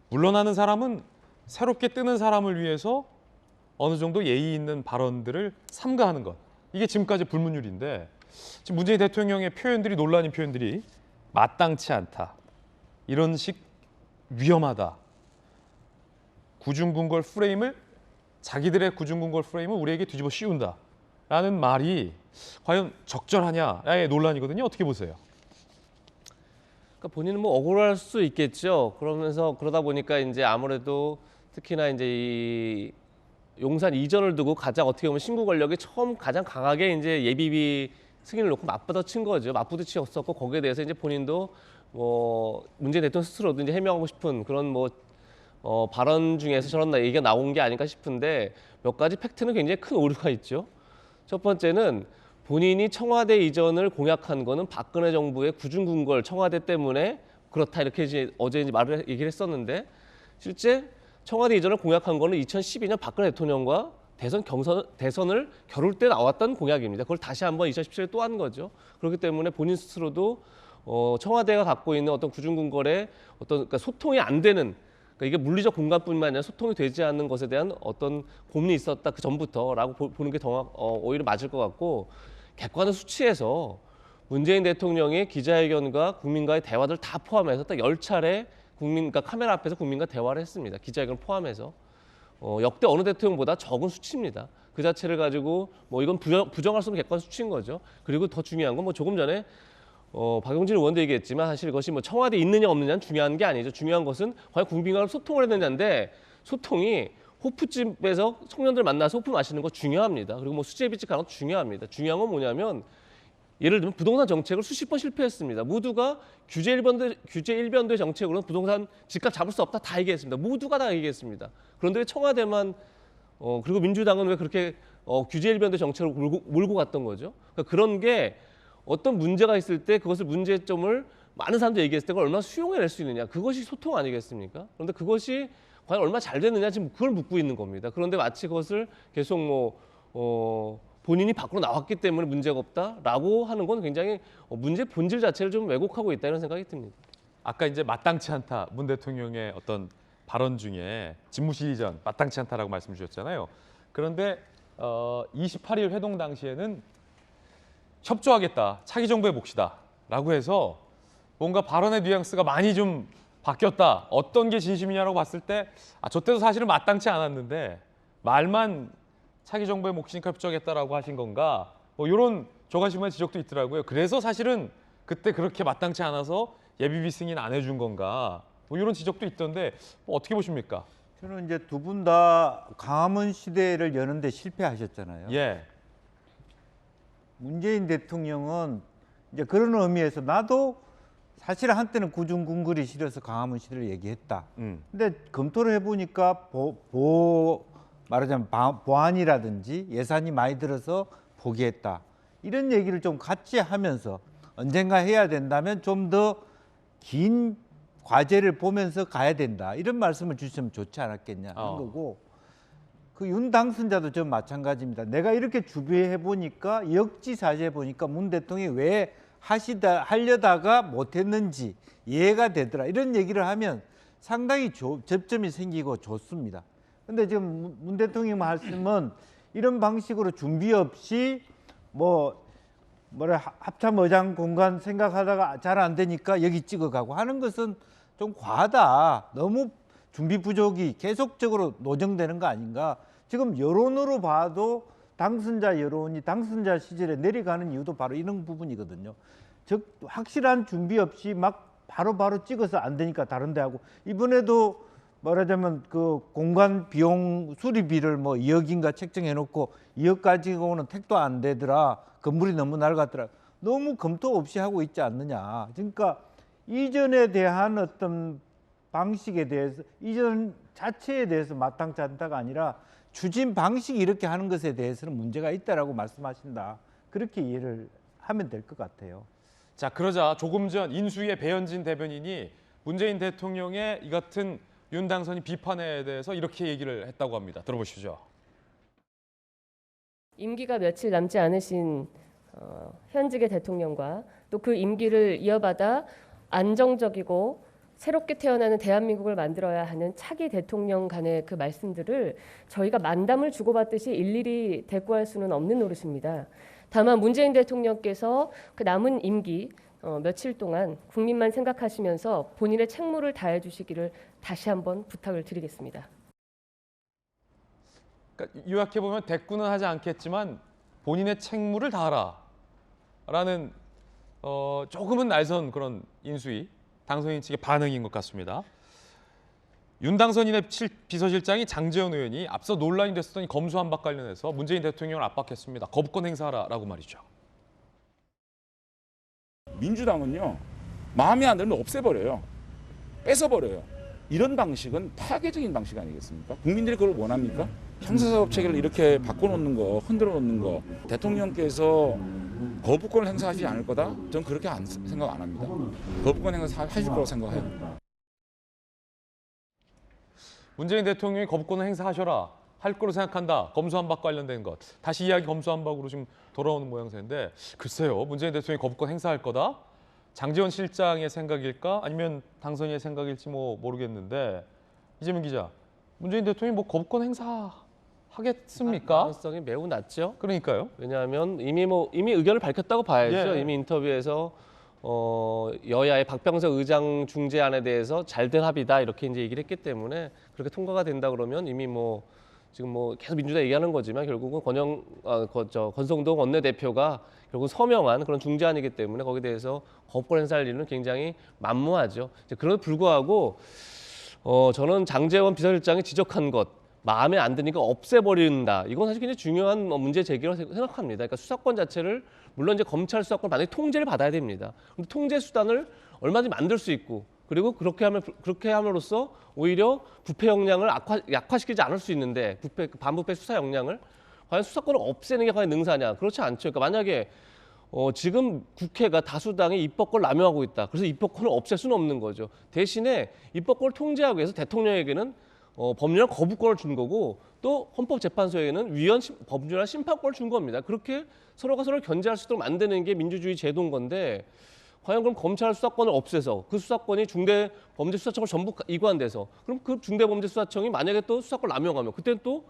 물러나는 사람은 새롭게 뜨는 사람을 위해서 어느 정도 예의 있는 발언들을 삼가하는 것. 이게 지금까지 불문율인데 지금 문재인 대통령의 표현들이 논란인 표현들이 마땅치 않다. 이런 식 위험하다. 구중궁궐 프레임을 자기들의 구중궁궐 프레임을 우리에게 뒤집어 씌운다. 라는 말이 과연 적절하냐의 논란이거든요. 어떻게 보세요? 그러니까 본인은 뭐 억울할 수 있겠죠. 그러다 보니까 이제 아무래도 특히나 이제 이 용산 이전을 두고 가장 어떻게 보면 신구 권력이 처음 가장 강하게 이제 예비비 승인을 놓고 맞부딪힌 거죠. 맞부딪혔었고 거기에 대해서 이제 본인도 문재인 대통령 스스로도 이제 해명하고 싶은 그런 발언 중에서 저런 얘기가 나온 게 아닐까 싶은데 몇 가지 팩트는 굉장히 큰 오류가 있죠. 첫 번째는 본인이 청와대 이전을 공약한 거는 박근혜 정부의 구중궁궐 청와대 때문에 그렇다 이렇게 이제 어제 이제 얘기를 했었는데 실제 청와대 이전을 공약한 거는 2012년 박근혜 대통령과 대선을 겨룰 때 나왔던 공약입니다. 그걸 다시 한번 2017년에 또 한 거죠. 그렇기 때문에 본인 스스로도 청와대가 갖고 있는 어떤 구중궁궐의 그러니까 소통이 안 되는 그러니까 이게 물리적 공간뿐만 아니라 소통이 되지 않는 것에 대한 어떤 고민이 있었다 그 전부터라고 보는 게 오히려 맞을 것 같고 객관의 수치에서 문재인 대통령의 기자회견과 국민과의 대화들 다 포함해서 딱 10차례 그러니까 카메라 앞에서 국민과 대화를 했습니다. 기자회견을 포함해서 역대 어느 대통령보다 적은 수치입니다. 그 자체를 가지고 이건 부정할 수 없는 객관 수치인 거죠. 그리고 더 중요한 건 조금 전에 박용진 의원도 얘기했지만 사실 이것이 청와대에 있느냐 없느냐는 중요한 게 아니죠. 중요한 것은 과연 국민과 소통을 했느냐인데 소통이 호프집에서 청년들 만나서 호프 마시는 거 중요합니다. 그리고 수제비집 가는 것도 중요합니다. 중요한 건 뭐냐면 예를 들면 부동산 정책을 수십 번 실패했습니다. 모두가 규제 일변도의 정책으로는 부동산 집값 잡을 수 없다 다 얘기했습니다. 모두가 다 얘기했습니다. 그런데 청와대만 그리고 민주당은 왜 그렇게 규제 일변도 정책을 몰고 갔던 거죠? 그러니까 그런 게 어떤 문제가 있을 때 그것을 문제점을 많은 사람들이 얘기했을 때 그걸 얼마나 수용해낼 수 있느냐. 그것이 소통 아니겠습니까? 그런데 그것이 과연 얼마나 잘 됐느냐 지금 그걸 묻고 있는 겁니다. 그런데 마치 그것을 계속 본인이 밖으로 나왔기 때문에 문제가 없다라고 하는 건 굉장히 문제 본질 자체를 좀 왜곡하고 있다 이런 생각이 듭니다. 아까 이제 마땅치 않다. 문 대통령의 어떤 발언 중에 집무실 이전 마땅치 않다라고 말씀 주셨잖아요. 그런데 28일 회동 당시에는 협조하겠다. 차기 정부의 몫이다라고 해서 뭔가 발언의 뉘앙스가 많이 좀 바뀌었다. 어떤 게 진심이냐라고 봤을 때 저 때도 사실은 마땅치 않았는데 말만 차기 정부의 몫이니까 협조하겠다라고 하신 건가? 이런 조간신문의 지적도 있더라고요. 그래서 사실은 그때 그렇게 마땅치 않아서 예비비 승인 안 해준 건가? 이런 지적도 있던데 어떻게 보십니까? 저는 이제 두 분 다 광화문 시대를 여는데 실패하셨잖아요. 예. 문재인 대통령은 이제 그런 의미에서 나도 사실 한때는 구중궁궐이 싫어서 광화문 시대를 얘기했다. 근데 검토를 해보니까 말하자면 보안이라든지 예산이 많이 들어서 포기했다. 이런 얘기를 좀 같이 하면서 언젠가 해야 된다면 좀 더 긴 과제를 보면서 가야 된다. 이런 말씀을 주시면 좋지 않았겠냐 하는 거고 그 윤 당선자도 좀 마찬가지입니다. 내가 이렇게 주비해 보니까 역지사지해 보니까 문 대통령이 왜 하려다가 못했는지 이해가 되더라. 이런 얘기를 하면 상당히 접점이 생기고 좋습니다. 근데 지금 문 대통령 말씀은 이런 방식으로 준비 없이 합참 의장 공간 생각하다가 잘 안 되니까 여기 찍어가고 하는 것은 좀 과하다. 너무 준비 부족이 계속적으로 노정되는 거 아닌가. 지금 여론으로 봐도 당선자 여론이 당선자 시절에 내려가는 이유도 바로 이런 부분이거든요. 즉 확실한 준비 없이 막 바로 찍어서 안 되니까 다른 데 하고, 이번에도 말하자면 그 공간 비용 수리비를 2억인가 책정해 놓고 2억 가지고는 택도 안 되더라. 건물이 너무 낡았더라. 너무 검토 없이 하고 있지 않느냐. 그러니까 이전에 대한 어떤 방식에 대해서, 이전 자체에 대해서 마땅치 않다가 아니라 추진 방식이 이렇게 하는 것에 대해서는 문제가 있다라고 말씀하신다. 그렇게 이해를 하면 될 것 같아요. 자, 그러자 조금 전 인수위의 배현진 대변인이 문재인 대통령의 이 같은 윤 당선인 비판에 대해서 이렇게 얘기를 했다고 합니다. 들어보시죠. 임기가 며칠 남지 않으신 현직의 대통령과 또 그 임기를 이어받아 안정적이고 새롭게 태어나는 대한민국을 만들어야 하는 차기 대통령 간의 그 말씀들을 저희가 만담을 주고받듯이 일일이 대꾸할 수는 없는 노릇입니다. 다만 문재인 대통령께서 그 남은 임기 며칠 동안 국민만 생각하시면서 본인의 책무를 다해 주시기를 다시 한번 부탁을 드리겠습니다. 그러니까 요약해 보면 대꾸는 하지 않겠지만 본인의 책무를 다하라 라는 조금은 날선 그런 인수위 당선인 측의 반응인 것 같습니다. 윤 당선인의 비서실장이 장제원 의원이 앞서 논란이 됐었던 이 검수완박 관련해서 문재인 대통령을 압박했습니다. 거부권 행사하라라고 말이죠. 민주당은요, 마음에 안 들면 없애버려요. 뺏어버려요. 이런 방식은 파괴적인 방식 아니겠습니까? 국민들이 그걸 원합니까? 형사사법 체계를 이렇게 바꿔놓는 거, 흔들어 놓는 거, 대통령께서 거부권을 행사하지 않을 거다? 저는 그렇게 생각 안 합니다. 거부권 행사하실 거라고 생각해요. 문재인 대통령이 거부권을 행사하셔라 할 거로 생각한다. 검수완박 관련된 것. 다시 이야기 검수완박으로 지금 돌아오는 모양새인데 글쎄요. 문재인 대통령이 거부권 행사할 거다? 장제원 실장의 생각일까? 아니면 당선인의 생각일지 모르겠는데 이재명 기자, 문재인 대통령이 거부권 행사하겠습니까? 가능성이 매우 낮죠. 그러니까요. 왜냐하면 이미 의견을 밝혔다고 봐야죠. 예. 이미 인터뷰에서 여야의 박병석 의장 중재안에 대해서 잘된 합의다 이렇게 이제 얘기를 했기 때문에 그렇게 통과가 된다 그러면 이미 지금 계속 민주당 얘기하는 거지만 결국은 권성동 원내대표가 결국 서명한 그런 중재안이기 때문에 거기에 대해서 거부권 행사할 일은 굉장히 만무하죠. 그럼에도 불구하고 저는 장제원 비서실장이 지적한 것 마음에 안 드니까 없애버린다. 이건 사실 굉장히 중요한 문제 제기라고 생각합니다. 그러니까 수사권 자체를 물론 이제 검찰 수사권 만약에 통제를 받아야 됩니다. 근데 통제 수단을 얼마든지 만들 수 있고 그리고 그렇게 함으로써 오히려 부패 역량을 약화시키지 않을 수 있는데 반부패 수사 역량을 과연 수사권을 없애는 게 과연 능사냐? 그렇지 않죠. 그러니까 만약에 지금 국회가 다수당이 입법권을 남용하고 있다. 그래서 입법권을 없앨 수는 없는 거죠. 대신에 입법권을 통제하기 위해서 대통령에게는 법률안 거부권을 준 거고 또 헌법재판소에는 법률안 심판권을 준 겁니다. 그렇게 서로가 서로를 견제할 수 있도록 만드는 게 민주주의 제도인 건데 과연 그럼 검찰 수사권을 없애서 그 수사권이 중대범죄수사청을 전부 이관돼서 그럼 그 중대범죄수사청이 만약에 또 수사권을 남용하면 그때는 또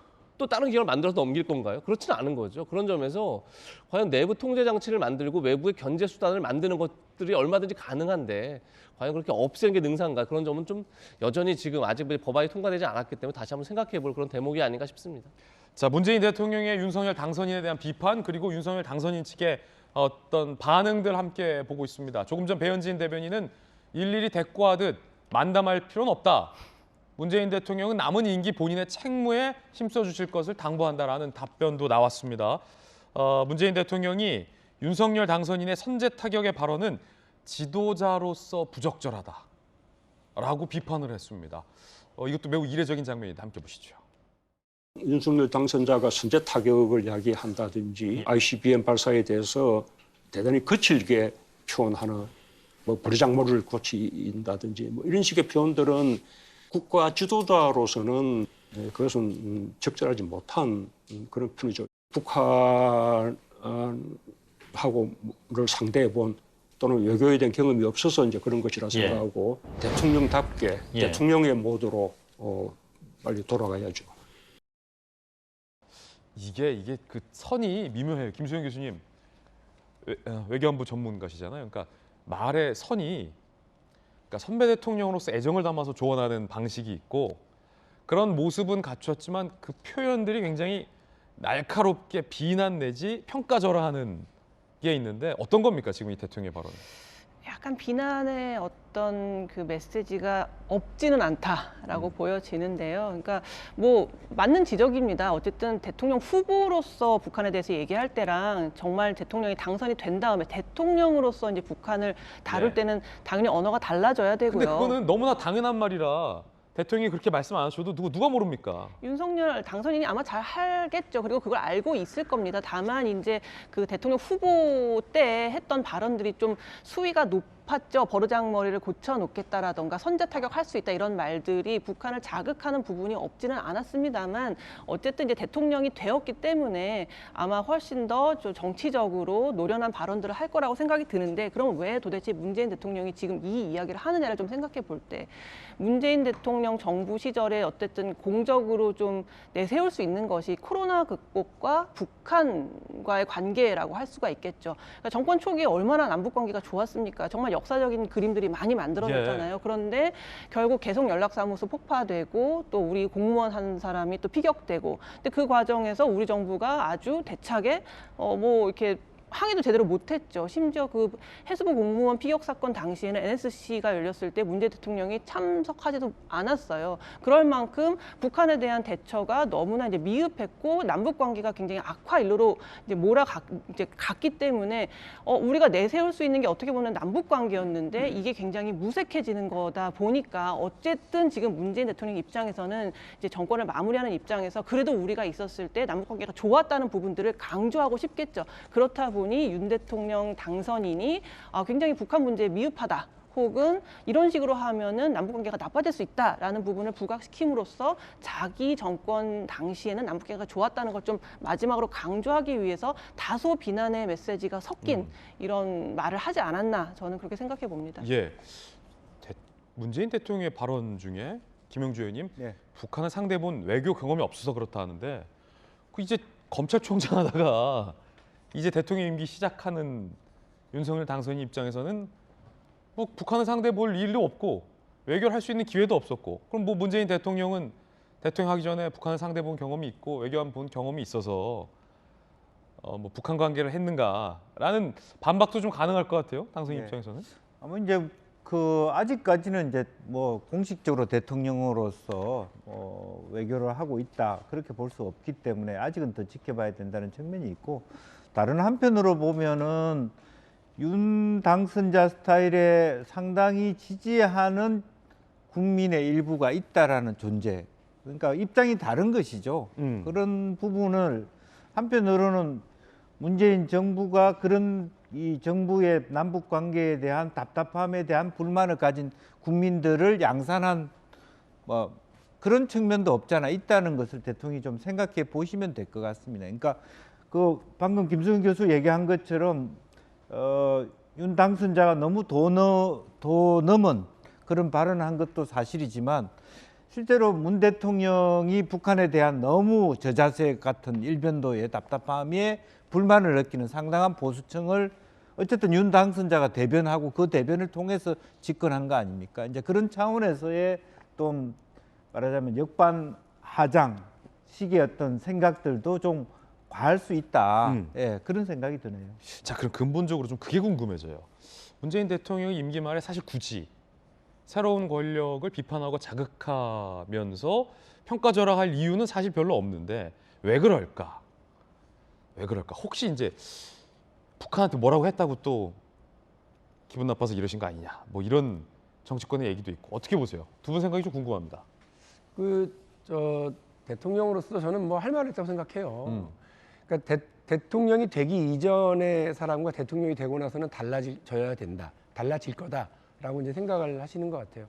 다른 기관을 만들어서 넘길 건가요? 그렇지는 않은 거죠. 그런 점에서 과연 내부 통제 장치를 만들고 외부의 견제 수단을 만드는 것들이 얼마든지 가능한데 과연 그렇게 없애는 게 능사인가? 그런 점은 좀 여전히 지금 아직 법안이 통과되지 않았기 때문에 다시 한번 생각해 볼 그런 대목이 아닌가 싶습니다. 자, 문재인 대통령의 윤석열 당선인에 대한 비판 그리고 윤석열 당선인 측의 어떤 반응들 함께 보고 있습니다. 조금 전 배현진 대변인은 일일이 대꾸하듯 만담할 필요는 없다. 문재인 대통령은 남은 임기 본인의 책무에 힘써 주실 것을 당부한다라는 답변도 나왔습니다. 문재인 대통령이 윤석열 당선인의 선제 타격의 발언은 지도자로서 부적절하다라고 비판을 했습니다. 이것도 매우 이례적인 장면인데 함께 보시죠. 윤석열 당선자가 선제 타격을 이야기한다든지 ICBM 발사에 대해서 대단히 거칠게 표현하는 버르장머리를 고친다든지 이런 식의 표현들은 국가 지도자로서는 그것은 적절하지 못한 그런 표현이죠. 북한하고를 상대해 본 또는 외교에 대한 경험이 없어서 이제 그런 것이라 예. 생각하고 대통령답게 예. 대통령의 모드로 빨리 돌아가야죠. 이게 그 선이 미묘해요. 김수영 교수님 외교안보 전문가시잖아요. 그러니까 말의 선이 그러니까 선배 대통령으로서 애정을 담아서 조언하는 방식이 있고 그런 모습은 갖췄지만 그 표현들이 굉장히 날카롭게 비난 내지 평가절하하는 게 있는데 어떤 겁니까 지금 이 대통령의 발언? 약간 비난의 어떤 그 메시지가 없지는 않다라고 보여지는데요. 그러니까 뭐 맞는 지적입니다. 어쨌든 대통령 후보로서 북한에 대해서 얘기할 때랑 정말 대통령이 당선이 된 다음에 대통령으로서 이제 북한을 다룰 네. 때는 당연히 언어가 달라져야 되고요. 근데 그거는 너무나 당연한 말이라 대통령이 그렇게 말씀 안 하셔도 누가 모릅니까? 윤석열 당선인이 아마 잘 하겠죠. 그리고 그걸 알고 있을 겁니다. 다만 이제 그 대통령 후보 때 했던 발언들이 좀 수위가 높았죠. 버르장머리를 고쳐놓겠다라던가 선제타격할 수 있다 이런 말들이 북한을 자극하는 부분이 없지는 않았습니다만 어쨌든 이제 대통령이 되었기 때문에 아마 훨씬 더 좀 정치적으로 노련한 발언들을 할 거라고 생각이 드는데 그럼 왜 도대체 문재인 대통령이 지금 이 이야기를 하느냐를 좀 생각해 볼 때 문재인 대통령 정부 시절에 어쨌든 공적으로 좀 내세울 수 있는 것이 코로나 극복과 북한과의 관계라고 할 수가 있겠죠. 그러니까 정권 초기에 얼마나 남북 관계가 좋았습니까? 정말 역사적인 그림들이 많이 만들어졌잖아요. 그런데 결국 계속 연락사무소 폭파되고 또 우리 공무원 한 사람이 또 피격되고 근데 그 과정에서 우리 정부가 아주 대차게 뭐 이렇게 항의도 제대로 못했죠. 심지어 그 해수부 공무원 피격 사건 당시에는 NSC가 열렸을 때 문재인 대통령이 참석하지도 않았어요. 그럴 만큼 북한에 대한 대처가 너무나 이제 미흡했고 남북 관계가 굉장히 악화 일로로 이제 갔기 때문에 우리가 내세울 수 있는 게 어떻게 보면 남북 관계였는데 이게 굉장히 무색해지는 거다 보니까 어쨌든 지금 문재인 대통령 입장에서는 이제 정권을 마무리하는 입장에서 그래도 우리가 있었을 때 남북 관계가 좋았다는 부분들을 강조하고 싶겠죠. 그렇다 보니 윤 대통령 당선인이 굉장히 북한 문제에 미흡하다. 혹은 이런 식으로 하면은 남북관계가 나빠질 수 있다라는 부분을 부각시킴으로써 자기 정권 당시에는 남북관계가 좋았다는 걸 좀 마지막으로 강조하기 위해서 다소 비난의 메시지가 섞인 이런 말을 하지 않았나 저는 그렇게 생각해 봅니다. 예, 문재인 대통령의 발언 중에 김영주 의원님 북한을 상대 본 외교 경험이 없어서 그렇다 하는데 그 이제 검찰총장 하다가 이제 대통령 임기 시작하는 윤석열 당선인 입장에서는 뭐 북한을 상대 볼 일도 없고 외교를 할 수 있는 기회도 없었고 그럼 뭐 문재인 대통령은 대통령 하기 전에 북한을 상대 본 경험이 있고 외교한 본 경험이 있어서 뭐 북한 관계를 했는가라는 반박도 좀 가능할 것 같아요. 당선인 입장에서는. 아마 이제 그 아직까지는 이제 뭐 공식적으로 대통령으로서 외교를 하고 있다 그렇게 볼 수 없기 때문에 아직은 더 지켜봐야 된다는 측면이 있고 다른 한편으로 보면은 윤 당선자 스타일에 상당히 지지하는 국민의 일부가 있다라는 존재. 그러니까 입장이 다른 것이죠. 그런 부분을 한편으로는 문재인 정부가 그런 이 정부의 남북 관계에 대한 답답함에 대한 불만을 가진 국민들을 양산한 뭐 그런 측면도 없잖아 있다는 것을 대통령이 좀 생각해 보시면 될 것 같습니다. 그러니까 그 방금 김수영 교수 얘기한 것처럼 윤 당선자가 너무 도 넘은 그런 발언을 한 것도 사실이지만 실제로 문 대통령이 북한에 대한 너무 저자세 같은 일변도의 답답함에 불만을 느끼는 상당한 보수층을 어쨌든 윤 당선자가 대변하고 그 대변을 통해서 집권한 거 아닙니까? 이제 그런 차원에서의 좀 말하자면 역반하장 식의 어떤 생각들도 좀 과할 수 있다. 예, 그런 생각이 드네요. 자, 그럼 근본적으로 좀 그게 궁금해져요. 문재인 대통령이 임기 말에 사실 굳이 새로운 권력을 비판하고 자극하면서 평가절하할 이유는 사실 별로 없는데 왜 그럴까? 왜 그럴까? 혹시 이제 북한한테 뭐라고 했다고 또 기분 나빠서 이러신 거 아니냐? 뭐 이런 정치권의 얘기도 있고 어떻게 보세요? 두 분 생각이 좀 궁금합니다. 대통령으로서 저는 뭐 할 말이 있다고 생각해요. 그러니까 대통령이 되기 이전의 사람과 대통령이 되고 나서는 달라져야 된다, 달라질 거다라고 이제 생각을 하시는 것 같아요.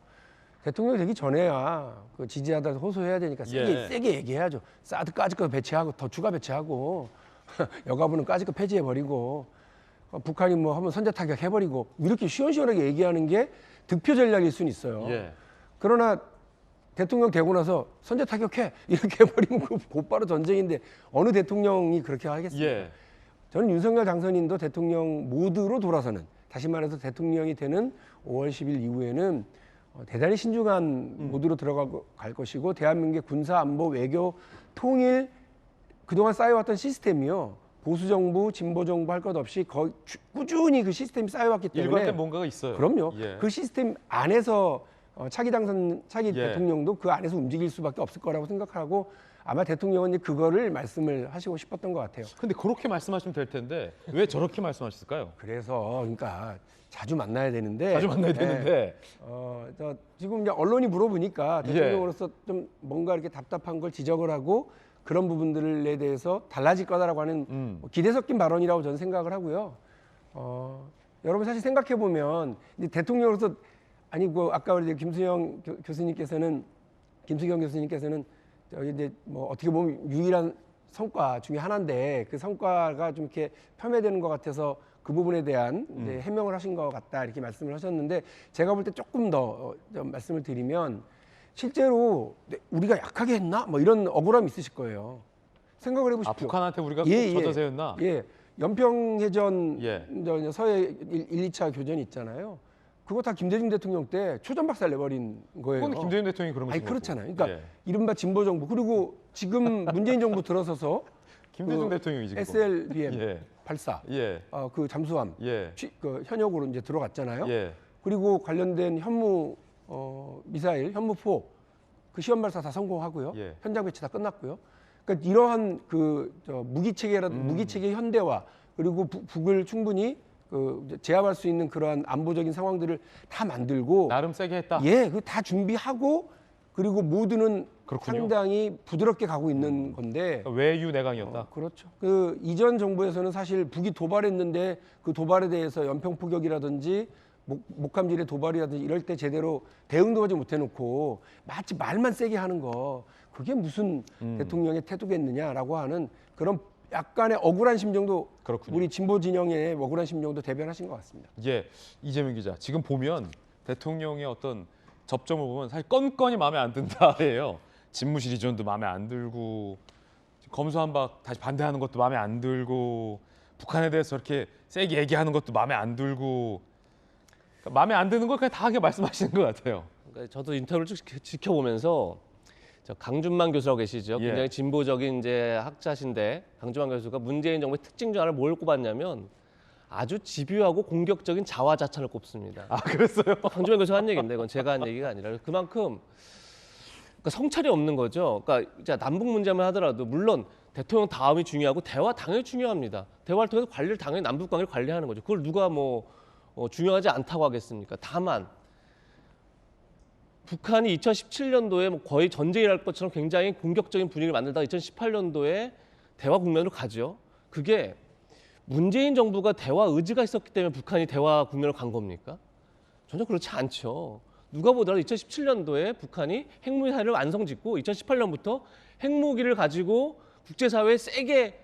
대통령이 되기 전에야 그 지지하다 호소해야 되니까 세게 얘기해야죠. 사드 까짓 거 배치하고 더 추가 배치하고 여가부는 까짓 거 폐지해버리고 북한이 뭐 한번 선제 타격 해버리고 이렇게 시원시원하게 얘기하는 게 득표 전략일 수는 있어요. 예. 그러나 대통령 되고 나서 선제 타격해 이렇게 해버리면 그 곧바로 전쟁인데 어느 대통령이 그렇게 하겠습니까? 예. 저는 윤석열 당선인도 대통령 모드로 돌아서는, 다시 말해서 대통령이 되는 5월 10일 이후에는 대단히 신중한 모드로 들어갈 것이고, 대한민국의 군사, 안보, 외교, 통일, 그동안 쌓여왔던 시스템이요, 보수 정부, 진보 정부 할 것 없이 거의 꾸준히 그 시스템이 쌓여왔기 때문에 일관된 뭔가가 있어요. 그럼요. 예. 그 시스템 안에서 차기 예. 대통령도 그 안에서 움직일 수밖에 없을 거라고 생각하고, 아마 대통령은 이제 그거를 말씀을 하시고 싶었던 것 같아요. 근데 그렇게 말씀하시면 될 텐데 왜 저렇게 말씀하셨을까요? 그래서 그러니까 자주 만나야 되는데. 자주 만나야 되는데. 지금 이제 언론이 물어보니까 예. 대통령으로서 좀 뭔가 이렇게 답답한 걸 지적을 하고 그런 부분들에 대해서 달라질 거다라고 하는 기대 섞인 발언이라고 저는 생각을 하고요. 여러분 사실 생각해 보면 대통령으로서, 아니 뭐 아까 우리 김수경 교수님께서는 저기 이제 뭐 어떻게 보면 유일한 성과 중에 하나인데 그 성과가 좀 이렇게 폄훼되는 것 같아서 그 부분에 대한 이제 해명을 하신 것 같다 이렇게 말씀을 하셨는데, 제가 볼 때 조금 더 좀 말씀을 드리면 실제로 우리가 약하게 했나? 뭐 이런 억울함이 있으실 거예요. 생각을 해보십시오. 북한한테 우리가 젖어세웠나? 예. 연평해전 예. 서해 1, 2차 교전이 있잖아요. 그거 다 김대중 대통령 때 초전박살 내버린 거예요. 그건 김대중 대통령이 그런 거죠. 아니 그렇잖아요. 그러니까 예. 이른바 진보 정부, 그리고 지금 문재인 정부 들어서서 김대중 대통령이 지금 SLBM 예. 발사, 예. 그 잠수함 예. 그 현역으로 이제 들어갔잖아요. 예. 그리고 관련된 현무 미사일, 현무포 그 시험 발사 다 성공하고요. 예. 현장 배치 다 끝났고요. 그러니까 이러한 무기 체계 현대화, 그리고 북을 충분히 제압할 수 있는 그러한 안보적인 상황들을 다 만들고 나름 세게 했다. 예, 그 다 준비하고, 그리고 모두는 그렇군요. 상당히 부드럽게 가고 있는 건데. 외유 내강이었다. 그렇죠. 그 이전 정부에서는 사실 북이 도발했는데 그 도발에 대해서 연평포격이라든지 목함질의 도발이라든지 이럴 때 제대로 대응도 하지 못해놓고 마치 말만 세게 하는 거, 그게 무슨 대통령의 태도겠느냐라고 하는 그런 약간의 억울한 심정도, 그렇군요. 우리 진보 진영의 억울한 심정도 대변하신 것 같습니다. 예, 이재명 기자, 지금 보면 대통령의 어떤 접점을 보면 사실 건건이 마음에 안 든다예요. 집무실 이전도 마음에 안 들고, 검수한박 다시 반대하는 것도 마음에 안 들고, 북한에 대해서 이렇게 세게 얘기하는 것도 마음에 안 들고, 그러니까 마음에 안 드는 걸 그냥 다 하게 말씀하시는 것 같아요. 그러니까 저도 인터뷰를 쭉 지켜보면서 저 강준만 교수라고 계시죠. 예. 굉장히 진보적인 이제 학자신데, 강준만 교수가 문재인 정부의 특징 중 하나를 뭘 꼽았냐면 아주 집요하고 공격적인 자화자찬을 꼽습니다. 아, 그랬어요? 강준만 교수가 한 얘기인데 이건 제가 한 얘기가 아니라 그만큼 그러니까 성찰이 없는 거죠. 그러니까 이제 남북 문제만 하더라도 물론 대통령 다음이 중요하고 대화 당연히 중요합니다. 대화를 통해서 관리를 당연히 남북 관계를 관리하는 거죠. 그걸 누가 중요하지 않다고 하겠습니까? 다만 북한이 2017년도에 거의 전쟁이랄 것처럼 굉장히 공격적인 분위기를 만들다가 2018년도에 대화 국면으로 가죠. 그게 문재인 정부가 대화 의지가 있었기 때문에 북한이 대화 국면으로 간 겁니까? 전혀 그렇지 않죠. 누가 보더라도 2017년도에 북한이 핵무기사를 완성짓고 2018년부터 핵무기를 가지고 국제사회에 세게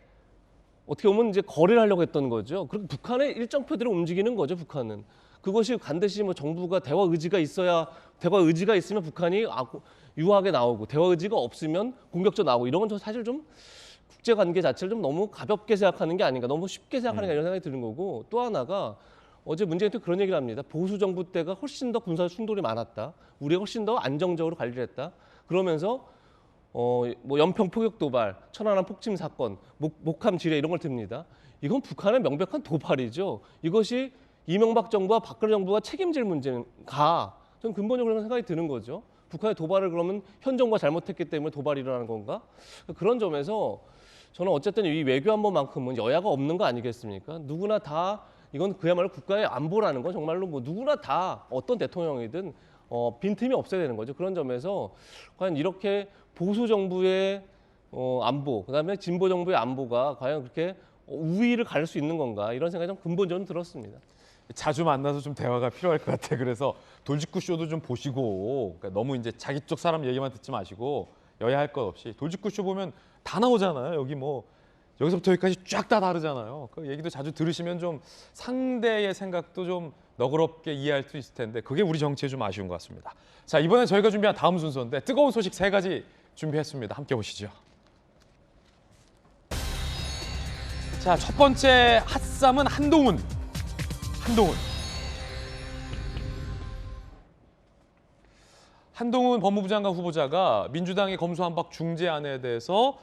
어떻게 보면 이제 거래를 하려고 했던 거죠. 그리고 북한의 일정표대로 움직이는 거죠. 북한은. 그것이 반드시 정부가 대화 의지가 있으면 북한이 유하게 나오고 대화 의지가 없으면 공격적으로 나오고, 이런 건 사실 좀 국제 관계 자체를 좀 너무 가볍게 생각하는 게 아닌가, 너무 쉽게 생각하는 게 아니라 생각이 드는 거고, 또 하나가 어제 문재인 대통령이 그런 얘기를 합니다. 보수 정부 때가 훨씬 더 군사 충돌이 많았다. 우리가 훨씬 더 안정적으로 관리를 했다. 그러면서 연평 포격 도발, 천안함 폭침 사건, 목함 지뢰 이런 걸 듭니다. 이건 북한의 명백한 도발이죠. 이것이 이명박 정부와 박근혜 정부가 책임질 문제인가? 저는 근본적으로 그런 생각이 드는 거죠. 북한의 도발을 그러면 현 정부가 잘못했기 때문에 도발이 일어나는 건가? 그런 점에서 저는 어쨌든 이 외교안보만큼은 여야가 없는 거 아니겠습니까? 누구나 다 이건 그야말로 국가의 안보라는 건 정말로 누구나 다 어떤 대통령이든 빈틈이 없어야 되는 거죠. 그런 점에서 과연 이렇게 보수 정부의 안보, 그다음에 진보 정부의 안보가 과연 그렇게 우위를 가릴 수 있는 건가, 이런 생각이 좀 근본적으로 들었습니다. 자주 만나서 좀 대화가 필요할 것 같아. 그래서 돌직구 쇼도 좀 보시고, 그러니까 너무 이제 자기 쪽 사람 얘기만 듣지 마시고 여야 할 것 없이 돌직구 쇼 보면 다 나오잖아요. 여기 여기서부터 여기까지 쫙 다 다르잖아요. 그 얘기도 자주 들으시면 좀 상대의 생각도 좀 너그럽게 이해할 수 있을 텐데 그게 우리 정치에 좀 아쉬운 것 같습니다. 자, 이번에 저희가 준비한 다음 순서인데 뜨거운 소식 3가지 준비했습니다. 함께 보시죠. 자, 첫 번째 핫쌈은 한동훈. 한동훈 법무부 장관 후보자가 민주당의 검수완박 중재안에 대해서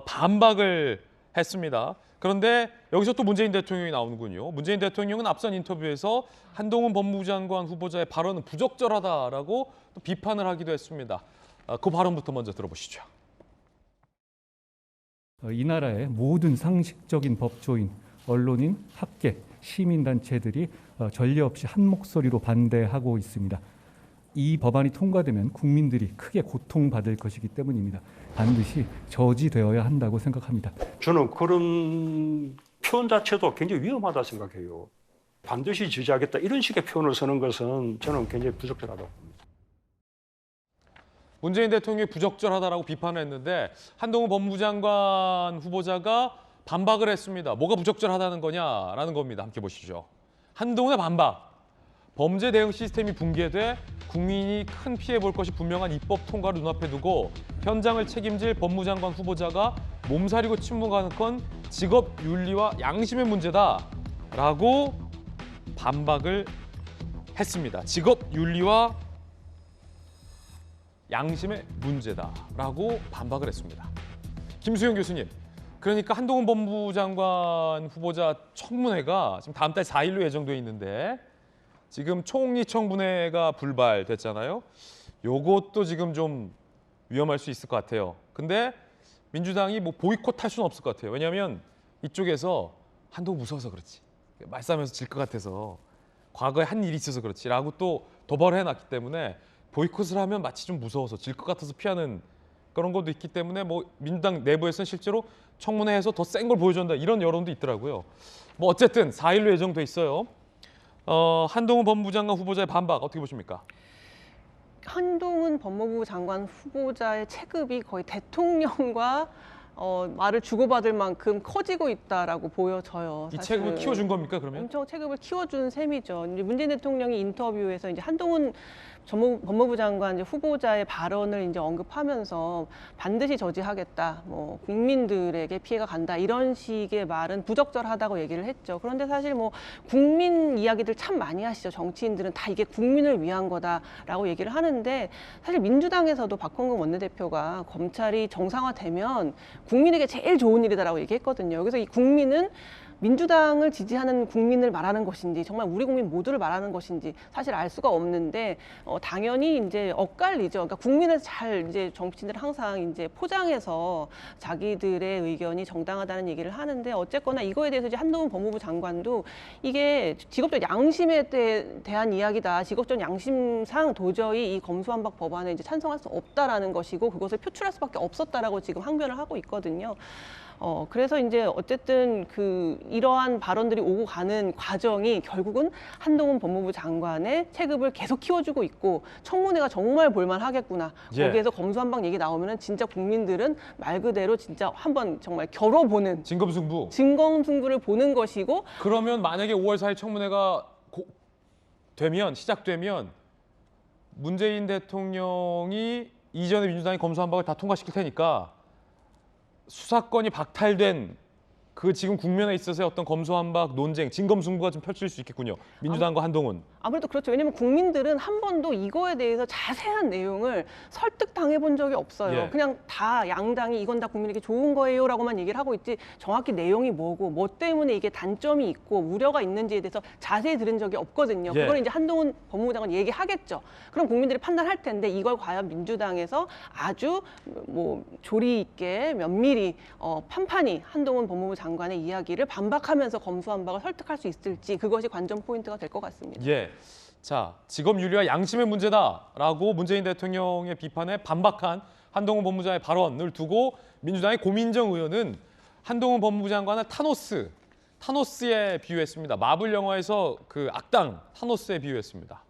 반박을 했습니다. 그런데 여기서 또 문재인 대통령이 나오는군요. 문재인 대통령은 앞선 인터뷰에서 한동훈 법무부 장관 후보자의 발언은 부적절하다라고 또 비판을 하기도 했습니다. 그 발언부터 먼저 들어보시죠. 이 나라의 모든 상식적인 법조인, 언론인, 학계, 시민단체들이 전례 없이 한 목소리로 반대하고 있습니다. 이 법안이 통과되면 국민들이 크게 고통받을 것이기 때문입니다. 반드시 저지되어야 한다고 생각합니다. 저는 그런 표현 자체도 굉장히 위험하다 생각해요. 반드시 지지하겠다 이런 식의 표현을 쓰는 것은 저는 굉장히 부적절하다고 봅니다. 문재인 대통령이 부적절하다라고 비판을 했는데 한동훈 법무부 장관 후보자가 반박을 했습니다. 뭐가 부적절하다는 거냐라는 겁니다. 함께 보시죠. 한동훈의 반박. 범죄 대응 시스템이 붕괴돼 국민이 큰 피해 볼 것이 분명한 입법 통과를 눈앞에 두고 현장을 책임질 법무부 장관 후보자가 몸살이고 침묵하는 건 직업 윤리와 양심의 문제다라고 반박을 했습니다. 직업 윤리와 양심의 문제다라고 반박을 했습니다. 김수영 교수님, 그러니까 한동훈 법무부 장관 후보자 청문회가 지금 다음 달 4일로 예정돼 있는데 지금 총리 청문회가 불발됐잖아요. 요것도 지금 좀 위험할 수 있을 것 같아요. 근데 민주당이 뭐 보이콧할 수는 없을 것 같아요. 왜냐하면 이쪽에서 한동훈 무서워서 그렇지, 말싸움에서 질 것 같아서 과거에 한 일이 있어서 그렇지라고 또 도발을 해놨기 때문에 보이콧을 하면 마치 좀 무서워서 질 것 같아서 피하는 그런 것도 있기 때문에 뭐 민주당 내부에서는 실제로 청문회에서 더 센 걸 보여준다 이런 여론도 있더라고요. 뭐 어쨌든 4일로 예정돼 있어요. 한동훈 법무부 장관 후보자의 반박 어떻게 보십니까? 한동훈 법무부 장관 후보자의 체급이 거의 대통령과 말을 주고받을 만큼 커지고 있다라고 보여져요. 이 사실은. 체급을 키워준 겁니까 그러면? 엄청 체급을 키워준 셈이죠. 이제 문재인 대통령이 인터뷰에서 이제 한동훈 법무부 장관 후보자의 발언을 이제 언급하면서 반드시 저지하겠다, 뭐 국민들에게 피해가 간다 이런 식의 말은 부적절하다고 얘기를 했죠. 그런데 사실 뭐 국민 이야기들 참 많이 하시죠. 정치인들은 다 이게 국민을 위한 거다라고 얘기를 하는데 사실 민주당에서도 박홍근 원내대표가 검찰이 정상화되면 국민에게 제일 좋은 일이다라고 얘기했거든요. 그래서 이 국민은 민주당을 지지하는 국민을 말하는 것인지 정말 우리 국민 모두를 말하는 것인지 사실 알 수가 없는데 당연히 이제 엇갈리죠. 그러니까 국민을 잘 이제 정치인들은 항상 이제 포장해서 자기들의 의견이 정당하다는 얘기를 하는데 어쨌거나 이거에 대해서 이제 한동훈 법무부 장관도 이게 직업적 양심에 대한 이야기다. 직업적 양심상 도저히 이 검수완박 법안에 이제 찬성할 수 없다라는 것이고 그것을 표출할 수밖에 없었다라고 지금 항변을 하고 있거든요. 그래서 이제 어쨌든 이러한 발언들이 오고 가는 과정이 결국은 한동훈 법무부 장관의 체급을 계속 키워주고 있고 청문회가 정말 볼만하겠구나. 예. 거기에서 검수완박 얘기 나오면은 진짜 국민들은 말 그대로 진짜 한번 정말 겨뤄보는 진검승부를 보는 것이고 그러면 만약에 5월 4일 청문회가 시작되면 문재인 대통령이 이전에 민주당이 검수완박을 다 통과시킬 테니까 수사권이 박탈된 그 지금 국면에 있어서의 어떤 검수완박 논쟁, 진검승부가 좀 펼칠 수 있겠군요. 민주당과 한동훈. 아무래도 그렇죠. 왜냐하면 국민들은 한 번도 이거에 대해서 자세한 내용을 설득당해본 적이 없어요. 예. 그냥 다 양당이 이건 다 국민에게 좋은 거예요라고만 얘기를 하고 있지 정확히 내용이 뭐고 뭐 때문에 이게 단점이 있고 우려가 있는지에 대해서 자세히 들은 적이 없거든요. 예. 그걸 이제 한동훈 법무부 장관 얘기하겠죠. 그럼 국민들이 판단할 텐데 이걸 과연 민주당에서 아주 뭐 조리 있게 면밀히 판판히 한동훈 법무부 장관의 이야기를 반박하면서 검수완박을 설득할 수 있을지 그것이 관전 포인트가 될 것 같습니다. 예. 자, 직업윤리와 양심의 문제다라고 문재인 대통령의 비판에 반박한 한동훈 법무부장의 발언을 두고 민주당의 고민정 의원은 한동훈 법무부 장관을 타노스에 비유했습니다. 마블 영화에서 그 악당 타노스에 비유했습니다.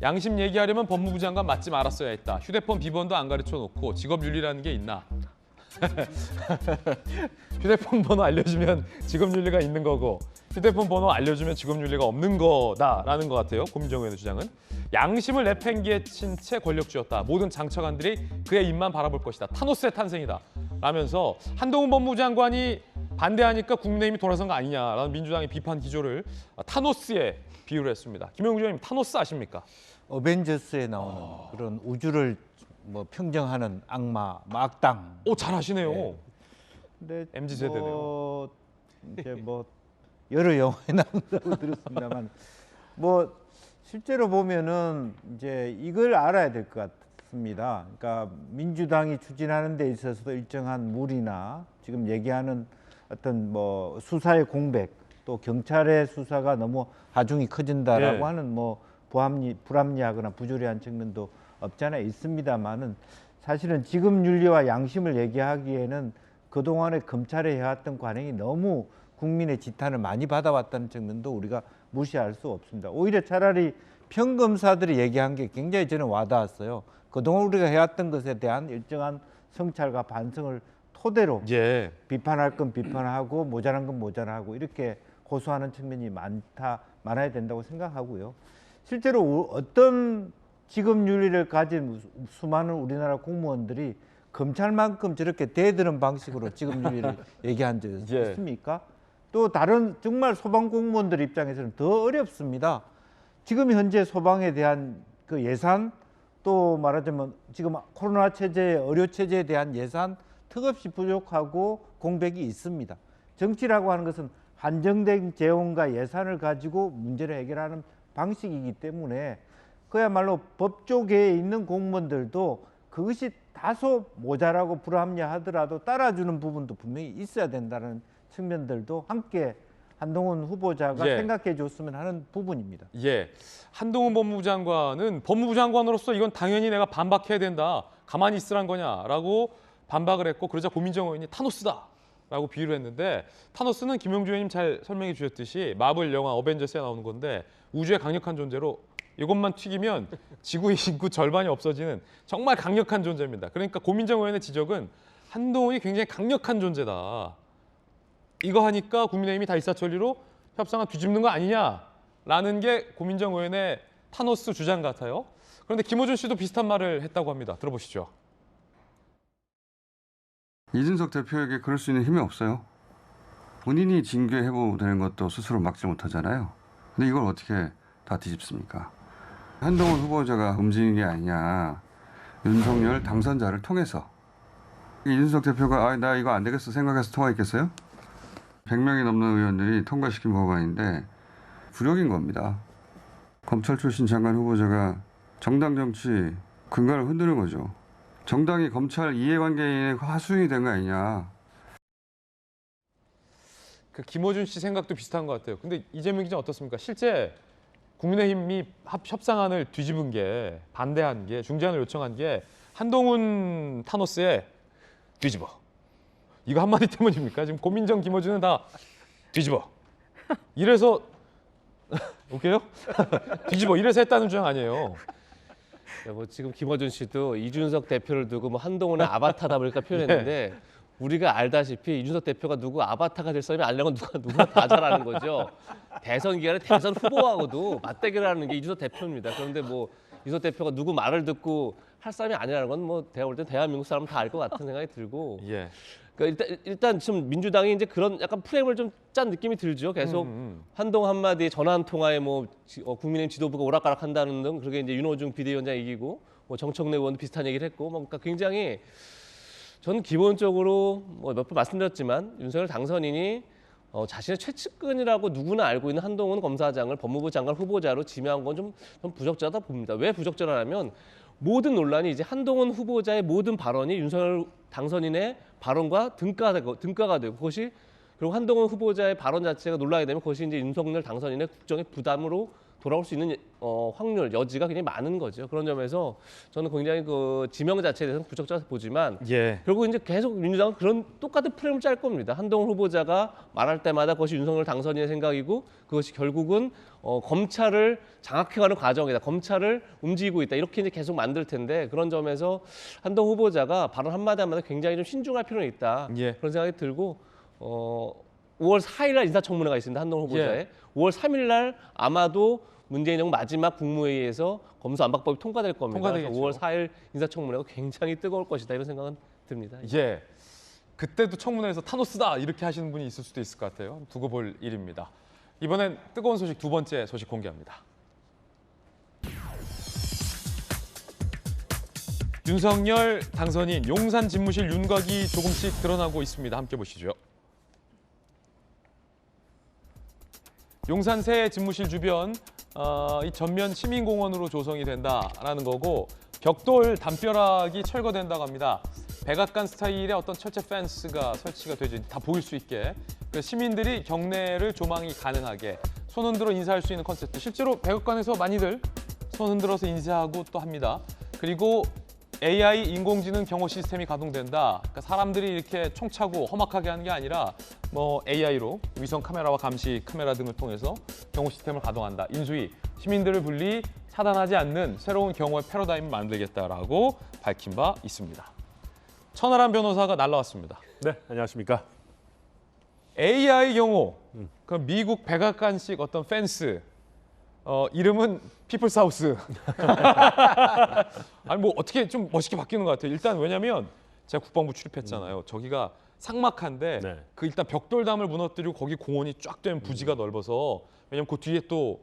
양심 얘기하려면 법무부 장관 맞지 말았어야 했다. 휴대폰 비번도 안 가르쳐 놓고 직업윤리라는 게 있나. 휴대폰 번호 알려주면 직업윤리가 있는 거고 휴대폰 번호 알려주면 직업윤리가 없는 거다라는 것 같아요. 고민정 의원의 주장은. 양심을 내팽개에 친 채 권력주였다. 모든 장처관들이 그의 입만 바라볼 것이다. 타노스의 탄생이다. 라면서 한동훈 법무부 장관이 반대하니까 국민의힘이 돌아선 거 아니냐라는 민주당의 비판 기조를 타노스에 비유를 했습니다. 김영주 의원님 타노스 아십니까? 어벤져스에 나오는 그런 우주를 뭐 평정하는 악마, 악당. 오, 잘 아시네요. 네. 근데 MZ 세대네요. 이제 뭐 여러 영화에 나온다고 들었습니다만 뭐 실제로 보면은 이제 이걸 알아야 될 것 같습니다. 그러니까 민주당이 추진하는 데 있어서도 일정한 무리나 지금 얘기하는 어떤 뭐 수사의 공백 또 경찰의 수사가 너무 하중이 커진다라고 하는 뭐 불합리하거나 부조리한 측면도 없지 않아 있습니다만은 사실은 지금 윤리와 양심을 얘기하기에는 그동안에 검찰에 해왔던 관행이 너무 국민의 지탄을 많이 받아왔다는 측면도 우리가 무시할 수 없습니다. 오히려 차라리 평검사들이 얘기한 게 굉장히 저는 와닿았어요. 그동안 우리가 해왔던 것에 대한 일정한 성찰과 반성을 토대로 비판할 건 비판하고 모자란 건 모자라고 이렇게 고수하는 측면이 많아야 된다고 생각하고요. 실제로 어떤 직업윤리를 가진 수많은 우리나라 공무원들이 검찰만큼 저렇게 대드는 방식으로 직업윤리를 얘기한 적이 있습니까? 또 다른 정말 소방 공무원들 입장에서는 더 어렵습니다. 지금 현재 소방에 대한 그 예산 또 말하자면 지금 코로나 체제, 의료 체제에 대한 예산 턱없이 부족하고 공백이 있습니다. 정치라고 하는 것은 한정된 재원과 예산을 가지고 문제를 해결하는 방식이기 때문에 그야말로 법조계에 있는 공무원들도 그것이 다소 모자라고 불합리하더라도 따라주는 부분도 분명히 있어야 된다는 측면들도 함께 한동훈 후보자가 생각해 줬으면 하는 부분입니다. 한동훈 법무부 장관은 법무부 장관으로서 이건 당연히 내가 반박해야 된다. 가만히 있으란 거냐라고 반박을 했고 그러자 고민정 의원이 타노스다라고 비유를 했는데 타노스는 김영주 의원님 잘 설명해 주셨듯이 마블 영화 어벤져스에 나오는 건데 우주의 강력한 존재로 이것만 튀기면 지구 인구 절반이 없어지는 정말 강력한 존재입니다. 그러니까 고민정 의원의 지적은 한동훈이 굉장히 강력한 존재다. 이거 하니까 국민의힘이 다 일사천리로 협상을 뒤집는 거 아니냐라는 게 고민정 의원의 타노스 주장 같아요. 그런데 김어준 씨도 비슷한 말을 했다고 합니다. 들어보시죠. 이준석 대표에게 그럴 수 있는 힘이 없어요. 본인이 징계 해보되는 것도 스스로 막지 못하잖아요. 근데 이걸 어떻게 다 뒤집습니까? 한동훈 후보자가 움직인 게 아니냐. 윤석열 당선자를 통해서. 이준석 대표가 나 이거 안 되겠어 생각해서 통과했겠어요? 100명이 넘는 의원들이 통과시킨 법안인데 불효인 겁니다. 검찰 출신 장관 후보자가 정당 정치 근간을 흔드는 거죠. 정당이 검찰 이해관계인의 하수인이 된 거 아니냐. 그 김어준 씨 생각도 비슷한 것 같아요. 근데 이재명 기자 어떻습니까? 실제 국민의힘이 협상안을 뒤집은 게 반대한 게 중재안을 요청한 게 한동훈 타노스에 뒤집어. 이거 한마디 때문입니까? 지금 고민정, 김어준은 다 뒤집어. 이래서 오케이요? 뒤집어. 이래서 했다는 주장 아니에요. 뭐 지금 김어준 씨도 이준석 대표를 두고 뭐 한동훈의 아바타다 보니까 표현했는데 우리가 알다시피 이준석 대표가 누구 아바타가 될 사람이 아니라는 건 누구나 다 잘 아는 거죠. 대선 기간에 대선 후보하고도 맞대결하는 게 이준석 대표입니다. 그런데 뭐 이준석 대표가 누구 말을 듣고 할 사람이 아니라는 건 뭐 제가 볼 때 대한민국 사람 다 알 것 같은 생각이 들고. 그러니까 일단 지금 민주당이 이제 그런 약간 프레임을 좀 짠 느낌이 들죠. 계속 한동훈 한마디 전화 통화에 뭐 국민의힘 지도부가 오락가락한다는 등 그렇게 이제 윤호중 비대위원장 이기고 뭐 정청래 의원도 비슷한 얘기를 했고, 뭐 그러니까 굉장히 저는 기본적으로 뭐 몇 번 말씀드렸지만 윤석열 당선인이 자신의 최측근이라고 누구나 알고 있는 한동훈 검사장을 법무부 장관 후보자로 지명한 건 좀 부적절하다 봅니다. 왜 부적절하냐면 모든 논란이 이제 한동훈 후보자의 모든 발언이 윤석열 당선인의 발언과 등가가 되고 그것이 그리고 한동훈 후보자의 발언 자체가 논란이 되면 그것이 이제 윤석열 당선인의 국정의 부담으로 돌아올 수 있는 확률, 여지가 굉장히 많은 거죠. 그런 점에서 저는 굉장히 그 지명 자체에 대해서는 부적절해서 보지만 결국 이제 계속 민주당은 그런 똑같은 프레임을 짤 겁니다. 한동훈 후보자가 말할 때마다 그것이 윤석열 당선인의 생각이고 그것이 결국은 검찰을 장악해가는 과정이다. 검찰을 움직이고 있다. 이렇게 이제 계속 만들 텐데 그런 점에서 한동훈 후보자가 발언 한마디 한마디 굉장히 좀 신중할 필요는 있다. 그런 생각이 들고 5월 4일 날 인사청문회가 있습니다. 한동훈 후보자의. 5월 3일 날 아마도 문재인 정부 마지막 국무회의에서 검수안박법이 통과될 겁니다. 통과되겠죠. 5월 4일 인사청문회가 굉장히 뜨거울 것이다. 이런 생각은 듭니다. 예. 그때도 청문회에서 타노스다 이렇게 하시는 분이 있을 수도 있을 것 같아요. 두고 볼 일입니다. 이번엔 뜨거운 소식 두 번째 소식 공개합니다. 윤석열 당선인 용산 집무실 윤곽이 조금씩 드러나고 있습니다. 함께 보시죠. 용산 새 집무실 주변 이 전면 시민공원으로 조성이 된다라는 거고 벽돌 담벼락이 철거된다고 합니다. 백악관 스타일의 어떤 철제 펜스가 설치가 되죠. 다 보일 수 있게. 시민들이 경내를 조망이 가능하게 손 흔들어 인사할 수 있는 컨셉트. 실제로 백악관에서 많이들 손 흔들어서 인사하고 또 합니다. 그리고 AI 인공지능 경호 시스템이 가동된다. 그러니까 사람들이 이렇게 총차고 험악하게 하는 게 아니라 뭐 AI로 위성 카메라와 감시 카메라 등을 통해서 경호 시스템을 가동한다. 인수위 시민들을 분리 차단하지 않는 새로운 경호의 패러다임을 만들겠다라고 밝힌 바 있습니다. 천하람 변호사가 날라왔습니다. 네, 안녕하십니까. AI 경호, 그 미국 백악관식 어떤 펜스, 이름은 피플스하우스. 아니 뭐 어떻게 좀 멋있게 바뀌는 것 같아요. 일단 왜냐면 제가 국방부 출입했잖아요. 저기가 삭막한데 그 일단 벽돌담을 무너뜨리고 거기 공원이 쫙 된 부지가 넓어서 왜냐면 그 뒤에 또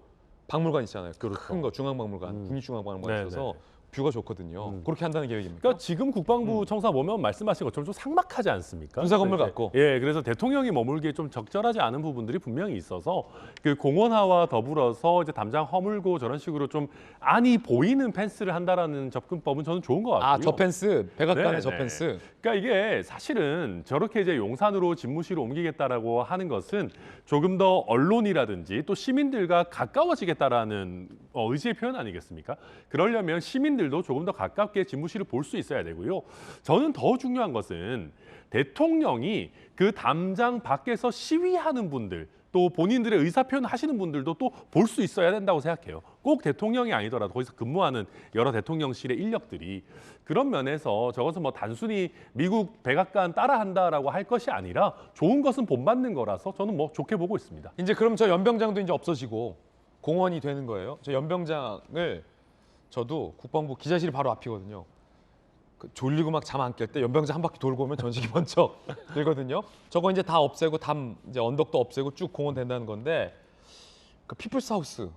박물관 있잖아요. 큰 거 중앙박물관, 국립중앙박물관 있어서 뷰가 좋거든요. 그렇게 한다는 계획입니까? 그러니까 지금 국방부 청사 보면 말씀하신 것처럼 좀 삭막하지 않습니까? 군사 건물 네, 같고. 예, 그래서 대통령이 머물기에 좀 적절하지 않은 부분들이 분명히 있어서 그 공원화와 더불어서 이제 담장 허물고 저런 식으로 좀 안이 보이는 펜스를 한다라는 접근법은 저는 좋은 것 같고요. 아, 저 펜스, 백악관의 저 펜스. 그러니까 이게 사실은 저렇게 이제 용산으로 집무실을 옮기겠다라고 하는 것은 조금 더 언론이라든지 또 시민들과 가까워지겠다라는 의지의 표현 아니겠습니까? 그러려면 시민들도 조금 더 가깝게 집무실을 볼 수 있어야 되고요. 저는 더 중요한 것은 대통령이 그 담장 밖에서 시위하는 분들 또 본인들의 의사표현 하시는 분들도 또 볼 수 있어야 된다고 생각해요. 꼭 대통령이 아니더라도 거기서 근무하는 여러 대통령실의 인력들이 그런 면에서 저것은 뭐 단순히 미국 백악관 따라한다라고 할 것이 아니라 좋은 것은 본받는 거라서 저는 뭐 좋게 보고 있습니다. 이제 그럼 저 연병장도 이제 없어지고 공원이 되는 거예요. 저 연병장을 저도 국방부 기자실이 바로 앞이거든요. 졸리고 막 잠 안 깰 때 연병장 한 바퀴 돌고 오면 전식이 번쩍 들거든요. 저거 이제 다 없애고 담 이제 언덕도 없애고 쭉 공원 된다는 건데 그 피플스하우스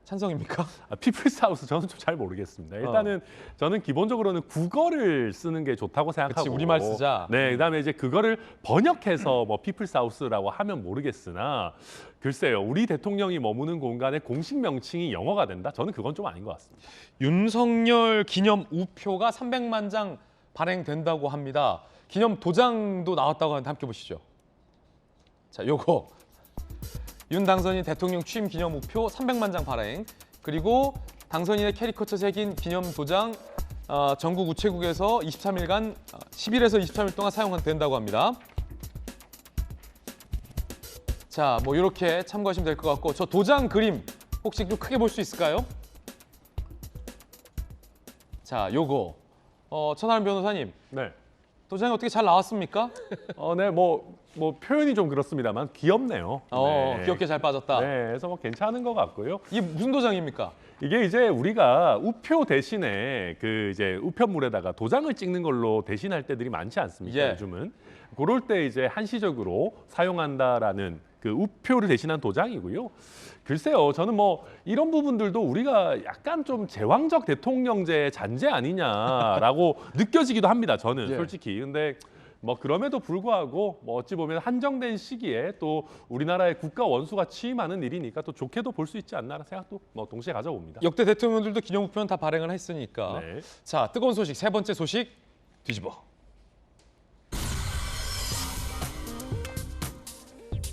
찬성입니까? 피플스하우스 저는 좀 잘 모르겠습니다. 일단은 저는 기본적으로는 국어를 쓰는 게 좋다고 생각하고 그치, 우리말 쓰자. 네, 그다음에 이제 그거를 번역해서 뭐 피플스하우스라고 하면 모르겠으나 글쎄요. 우리 대통령이 머무는 공간의 공식 명칭이 영어가 된다? 저는 그건 좀 아닌 것 같습니다. 윤석열 기념 우표가 300만 장 발행된다고 합니다. 기념 도장도 나왔다고 하는데 함께 보시죠. 자, 요거 윤 당선인 대통령 취임 기념 우표 300만 장 발행, 그리고 당선인의 캐리커처 새긴 기념 도장 전국 우체국에서 23일간 10일에서 23일 동안 사용된다고 합니다. 자, 뭐 이렇게 참고하시면 될 것 같고 저 도장 그림 혹시 좀 크게 볼 수 있을까요? 자, 요거 천하람 변호사님. 네. 도장이 어떻게 잘 나왔습니까? 네, 뭐 표현이 좀 그렇습니다만 귀엽네요. 네. 귀엽게 잘 빠졌다. 네, 그래서 뭐 괜찮은 것 같고요. 이게 무슨 도장입니까? 이게 이제 우리가 우표 대신에 그 이제 우편물에다가 도장을 찍는 걸로 대신할 때들이 많지 않습니까? 요즘은 그럴 때 이제 한시적으로 사용한다라는 그 우표를 대신한 도장이고요. 글쎄요, 저는 뭐 이런 부분들도 우리가 약간 좀 제왕적 대통령제 잔재 아니냐라고 느껴지기도 합니다. 저는 솔직히. 근데 뭐 그럼에도 불구하고 뭐 어찌 보면 한정된 시기에 또 우리나라의 국가 원수가 취임하는 일이니까 또 좋게도 볼 수 있지 않나라는 생각도 뭐 동시에 가져봅니다. 역대 대통령들도 기념우표는 다 발행을 했으니까. 자, 뜨거운 소식 세 번째 소식 뒤집어.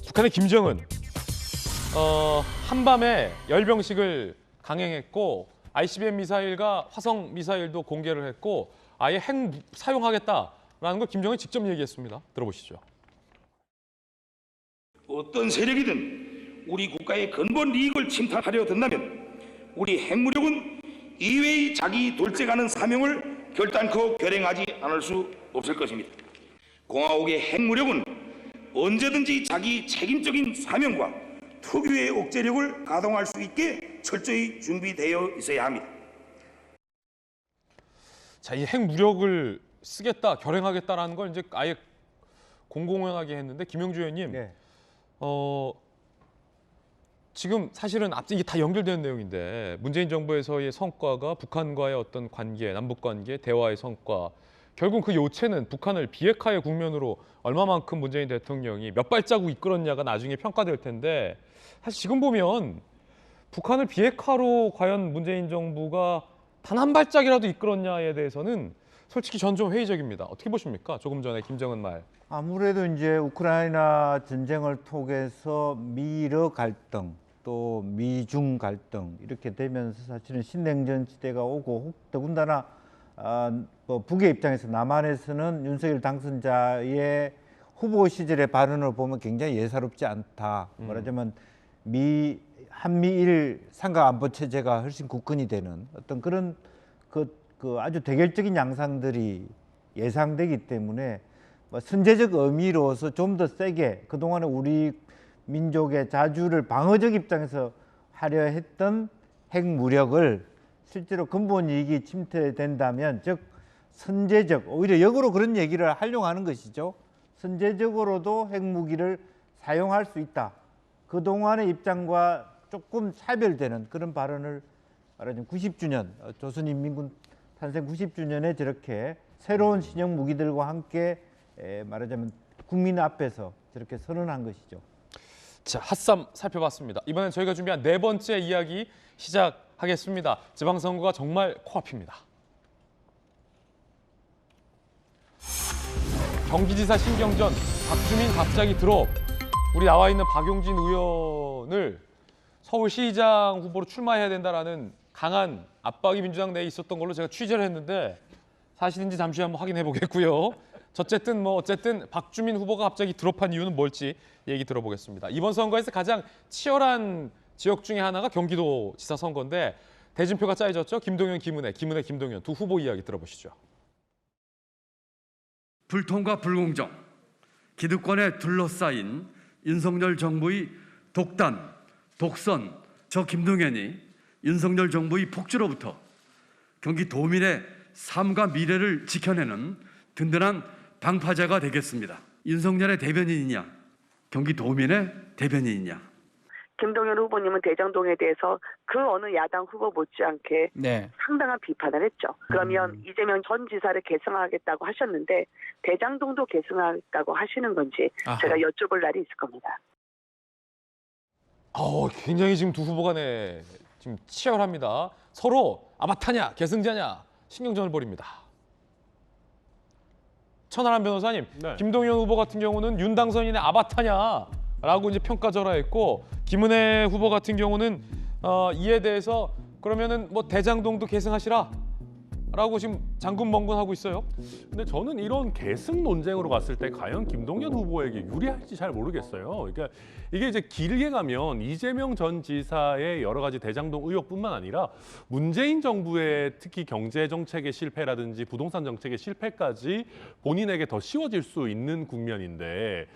북한의 김정은 한밤에 열병식을 강행했고 ICBM 미사일과 화성 미사일도 공개를 했고 아예 핵 사용하겠다라는 걸 김정은이 직접 얘기했습니다. 들어보시죠. 어떤 세력이든 우리 국가의 근본 이익을 침탈하려 든다면 우리 핵무력은 이외의 자기 돌직하는 사명을 결단코 결행하지 않을 수 없을 것입니다. 공화국의 핵무력은 언제든지 자기 책임적인 사명과 특유의 억제력을 가동할 수 있게 철저히 준비되어 있어야 합니다. 자, 이 핵무력을 쓰겠다, 결행하겠다라는 걸 이제 아예 공공연하게 했는데 김영주 의원님, 지금 사실은 앞서 이게 다 연결되는 내용인데 문재인 정부에서의 성과가 북한과의 어떤 관계, 남북 관계, 대화의 성과, 결국 그 요체는 북한을 비핵화의 국면으로 얼마만큼 문재인 대통령이 몇 발자국 이끌었냐가 나중에 평가될 텐데 사실 지금 보면 북한을 비핵화로 과연 문재인 정부가 단 한 발짝이라도 이끌었냐에 대해서는 솔직히 전 좀 회의적입니다. 어떻게 보십니까? 조금 전에 김정은 말. 아무래도 이제 우크라이나 전쟁을 통해서 미러 갈등 또 미중 갈등 이렇게 되면서 사실은 신냉전 시대가 오고 더군다나 뭐 북의 입장에서 남한에서는 윤석열 당선자의 후보 시절의 발언을 보면 굉장히 예사롭지 않다. 말하자면 한미일 삼각안보 체제가 훨씬 굳건히 되는 어떤 그런 그 아주 대결적인 양상들이 예상되기 때문에 뭐 선제적 의미로서 좀 더 세게 그동안에 우리 민족의 자주를 방어적 입장에서 하려 했던 핵무력을 실제로 근본 이익이 침해된다면 즉 선제적 오히려 역으로 그런 얘기를 하려고 하는 것이죠. 선제적으로도 핵무기를 사용할 수 있다. 그동안의 입장과 조금 차별되는 그런 발언을 말하자면 90주년 조선인민군 탄생 90주년에 저렇게 새로운 신형 무기들과 함께 말하자면 국민 앞에서 저렇게 선언한 것이죠. 자, 핫삼 살펴봤습니다. 이번엔 저희가 준비한 네 번째 이야기 시작하겠습니다. 지방선거가 정말 코앞입니다. 경기지사 신경전, 박주민 갑자기 드롭. 우리 나와 있는 박용진 의원을 서울시장 후보로 출마해야 된다라는 강한 압박이 민주당 내에 있었던 걸로 제가 취재를 했는데 사실인지 잠시 한번 확인해 보겠고요. 어쨌든 박주민 후보가 갑자기 드롭한 이유는 뭘지 얘기 들어보겠습니다. 이번 선거에서 가장 치열한 지역 중에 하나가 경기도지사 선거인데 대진표가 짜여졌죠. 김동연, 김은혜, 김동연 두 후보 이야기 들어보시죠. 불통과 불공정, 기득권에 둘러싸인 윤석열 정부의 독단, 독선, 저 김동연이 윤석열 정부의 폭주로부터 경기도민의 삶과 미래를 지켜내는 든든한 방파제가 되겠습니다. 윤석열의 대변인이냐, 경기도민의 대변인이냐. 김동연 후보님은 대장동에 대해서 그 어느 야당 후보 못지않게 상당한 비판을 했죠. 그러면 이재명 전 지사를 계승하겠다고 하셨는데 대장동도 계승하겠다고 하시는 건지 제가 여쭤볼 날이 있을 겁니다. 굉장히 지금 두 후보 간에 지금 치열합니다. 서로 아바타냐 계승자냐 신경전을 벌입니다. 천하람 변호사님, 김동연 후보 같은 경우는 윤 당선인의 아바타냐라고 이제 평가절하했고 김은혜 후보 같은 경우는 이에 대해서 그러면은 뭐 대장동도 계승하시라. 라고 지금 장군멍군하고 있어요. 근데 저는 이런 계승 논쟁으로 갔을 때 과연 김동연 후보에게 유리할지 잘 모르겠어요. 그러니까 이게 이제 길게 가면 이재명 전 지사의 여러 가지 대장동 의혹뿐만 아니라 문재인 정부의 특히 경제 정책의 실패라든지 부동산 정책의 실패까지 본인에게 더 씌워질 수 있는 국면인데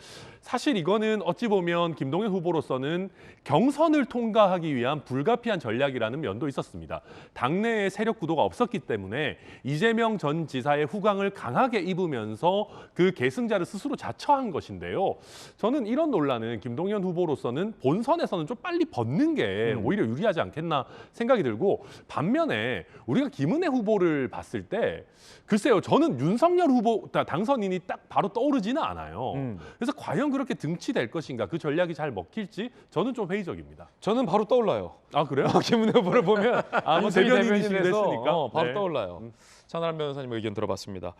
사실 이거는 어찌 보면 김동연 후보로서는 경선을 통과하기 위한 불가피한 전략이라는 면도 있었습니다. 당내에 세력 구도가 없었기 때문에 이재명 전 지사의 후광을 강하게 입으면서 그 계승자를 스스로 자처한 것인데요. 저는 이런 논란은 김동연 후보로서는 본선에서는 좀 빨리 벗는 게 오히려 유리하지 않겠나 생각이 들고 반면에 우리가 김은혜 후보를 봤을 때 글쎄요. 저는 윤석열 후보 당선인이 딱 바로 떠오르지는 않아요. 그래서 과연 그렇게 등치될 것인가 그 전략이 잘 먹힐지 저는 좀 회의적입니다. 저는 바로 떠올라요. 아 그래요? 김은혜 후보를 보면 뭐 대변인이시니까 바로 떠올라요. 천하람 변호사님 의견 들어봤습니다.